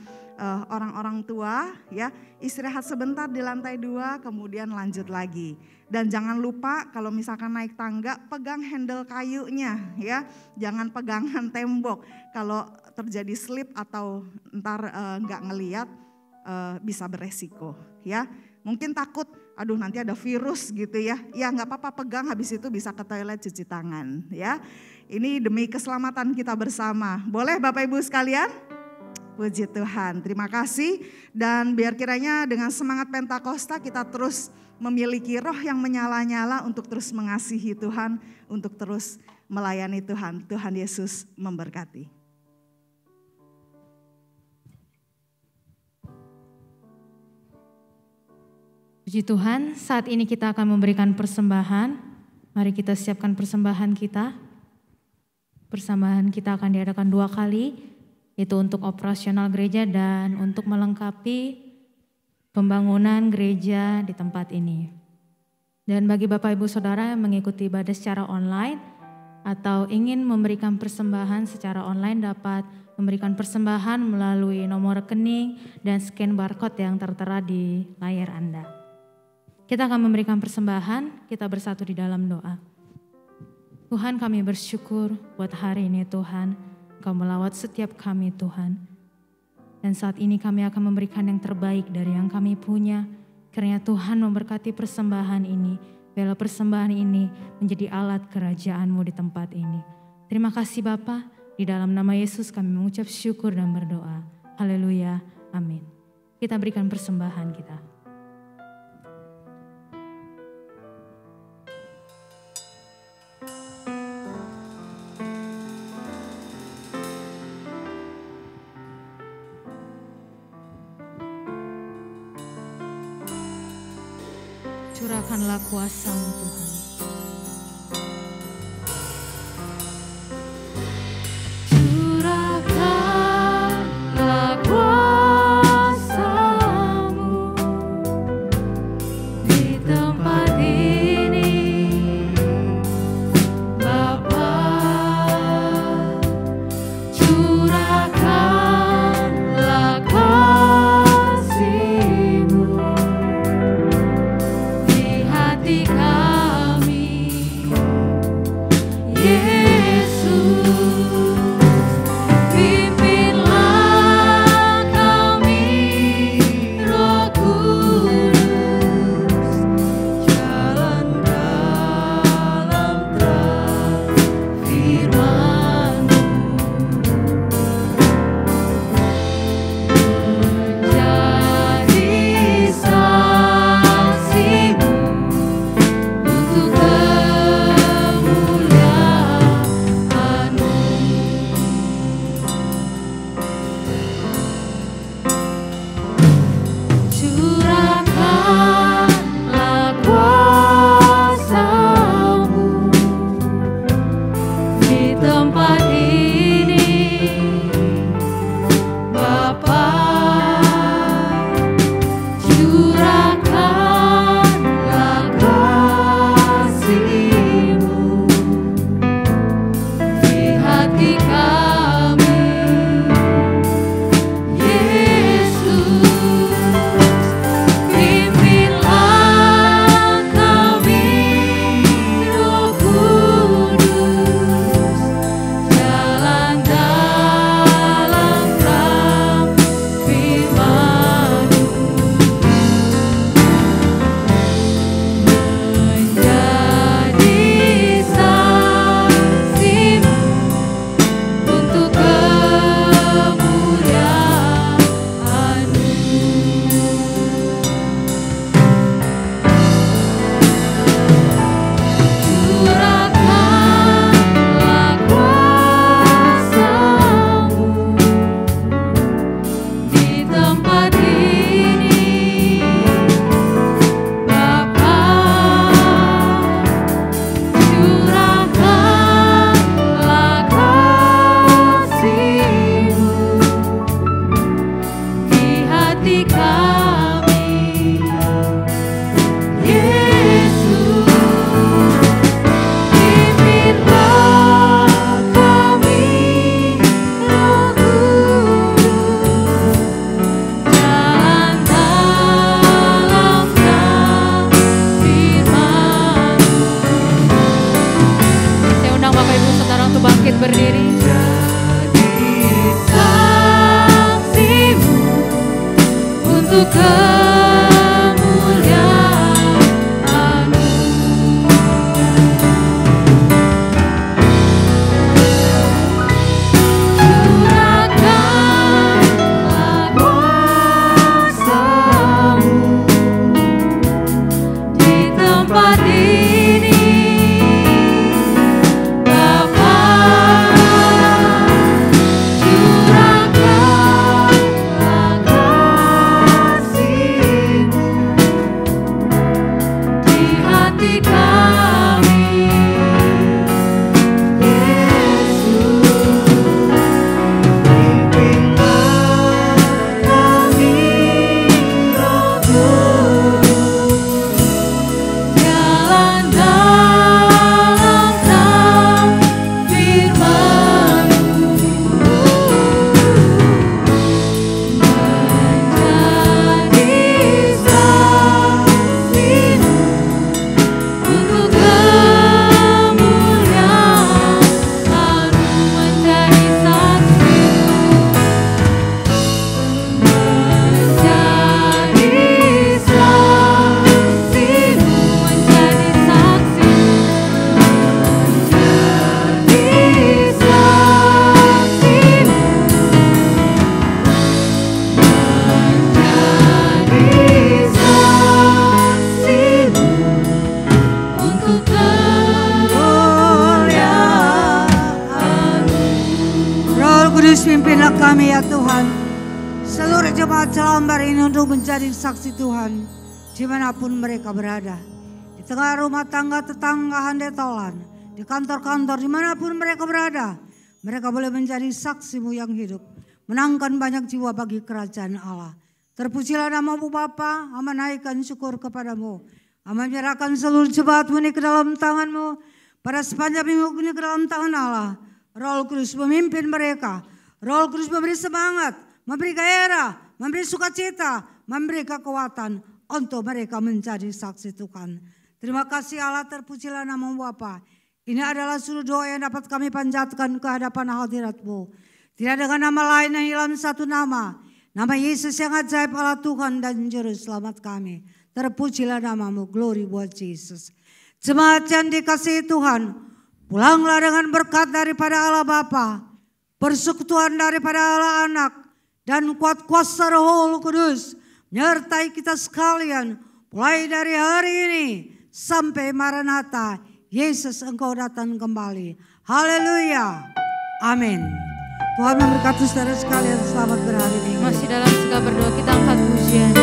S5: orang-orang tua ya, istirahat sebentar di lantai 2 kemudian lanjut lagi. Dan jangan lupa kalau misalkan naik tangga pegang handle kayunya ya, jangan pegangan tembok. Kalau terjadi slip atau ntar nggak ngeliat bisa beresiko ya. Mungkin takut, aduh nanti ada virus gitu ya. Ya nggak apa-apa, pegang, habis itu bisa ke toilet cuci tangan ya. Ini demi keselamatan kita bersama. Boleh Bapak Ibu sekalian? Puji Tuhan, terima kasih. Dan biar kiranya dengan semangat Pentakosta kita terus memiliki roh yang menyala-nyala untuk terus mengasihi Tuhan, untuk terus melayani Tuhan. Tuhan Yesus memberkati.
S2: Puji Tuhan, saat ini kita akan memberikan persembahan. Mari kita siapkan persembahan kita. Persembahan kita akan diadakan 2 kali, yaitu untuk operasional gereja dan untuk melengkapi pembangunan gereja di tempat ini. Dan bagi Bapak Ibu Saudara yang mengikuti ibadah secara online atau ingin memberikan persembahan secara online, dapat memberikan persembahan melalui nomor rekening dan scan barcode yang tertera di layar Anda. Kita akan memberikan persembahan, kita bersatu di dalam doa. Tuhan, kami bersyukur buat hari ini Tuhan, Engkau melawat setiap kami Tuhan. Dan saat ini kami akan memberikan yang terbaik dari yang kami punya. Kiranya Tuhan memberkati persembahan ini, biarlah persembahan ini menjadi alat kerajaan-Mu di tempat ini. Terima kasih Bapa, di dalam nama Yesus kami mengucap syukur dan berdoa. Haleluya, amin. Kita berikan persembahan kita. Curahkanlah kuasa-Mu Tuhan. Curahkanlah kuasa-Mu di tempat ini, Bapa. Curahkanlah kasih-Mu di kami, Yesus, pimpinlah kami, Roh Kudus, jalan dalam terang firman-Mu, menjadi saksi-Mu untuk kemuliaan-Mu. Curahkanlah kuasa-Mu di tempat ini, Bapa. Curahkanlah kasih-Mu di hati kami, Yesus, pimpinlah kami, Roh Kudus, jalan dalam terang firman-Mu, menjadi saksi-Mu untuk kemuliaan-Mu. Curahkanlah kuasa-Mu di tempat ini, Bapa. Curahkanlah kasih-Mu di hati kami, Yesus, pimpinlah kami, Roh Kudus, jalan dalam terang firman-Mu. Saya undang Bapak Ibu Saudara untuk bangkit berdiri. Jadi saksi-Mu untuk kemuliaan-Mu. Curahkanlah kuasa-Mu di tempat ini, Bapa. Curahkanlah kasih
S3: Kudus pimpinlah kami ya Tuhan. Seluruh jemaat Shalom hari ini untuk menjadi saksi Tuhan dimanapun mereka berada. Di tengah rumah tangga, tetangga, handetolan, di kantor-kantor, dimanapun mereka berada. Mereka boleh menjadi saksi-Mu yang hidup. Menangkan banyak jiwa bagi kerajaan Allah. Terpujilah nama-Mu Bapa, Hamba naikkan syukur kepadamu. Hamba menyerahkan seluruh jemaat-Mu ini ke dalam tangan-Mu. Pada sepanjang minggu ini ke dalam tangan Allah. Roh Kudus memimpin mereka. Roh Kudus memberi semangat, memberi gairah, memberi sukacita, memberi kekuatan untuk mereka menjadi saksi Tuhan. Terima kasih Allah, terpujilah nama-Mu Bapa. Ini adalah seluruh doa yang dapat kami panjatkan ke hadapan hadirat-Mu. Tidak dengan nama lain yang hilang satu nama. Nama Yesus yang ajaib Allah Tuhan dan Juru Selamat kami. Terpujilah nama-Mu, glory buat Yesus. Jemaat yang dikasihi Tuhan, pulanglah dengan berkat daripada Allah Bapa, persekutuan daripada Allah Anak, dan kuat kuasa Roh Kudus menyertai kita sekalian mulai dari hari ini sampai Maranatha. Yesus, Engkau datang kembali. Haleluya. Amin. Tuhan memberkati saudara sekalian, selamat berhari minggu.
S2: Masih dalam segala berdoa kita angkat pujian.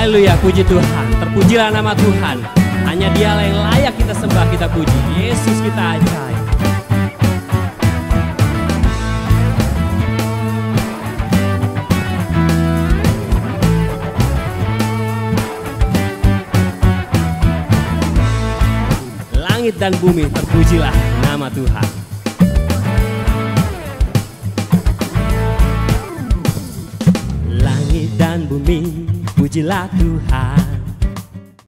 S1: Haleluya, puji Tuhan. Terpujilah nama Tuhan. Hanya Dialah yang layak kita sembah, kita puji. Yesus kita ajaib. Langit dan bumi, terpujilah nama Tuhan. Langit dan bumi, pujilah Tuhan.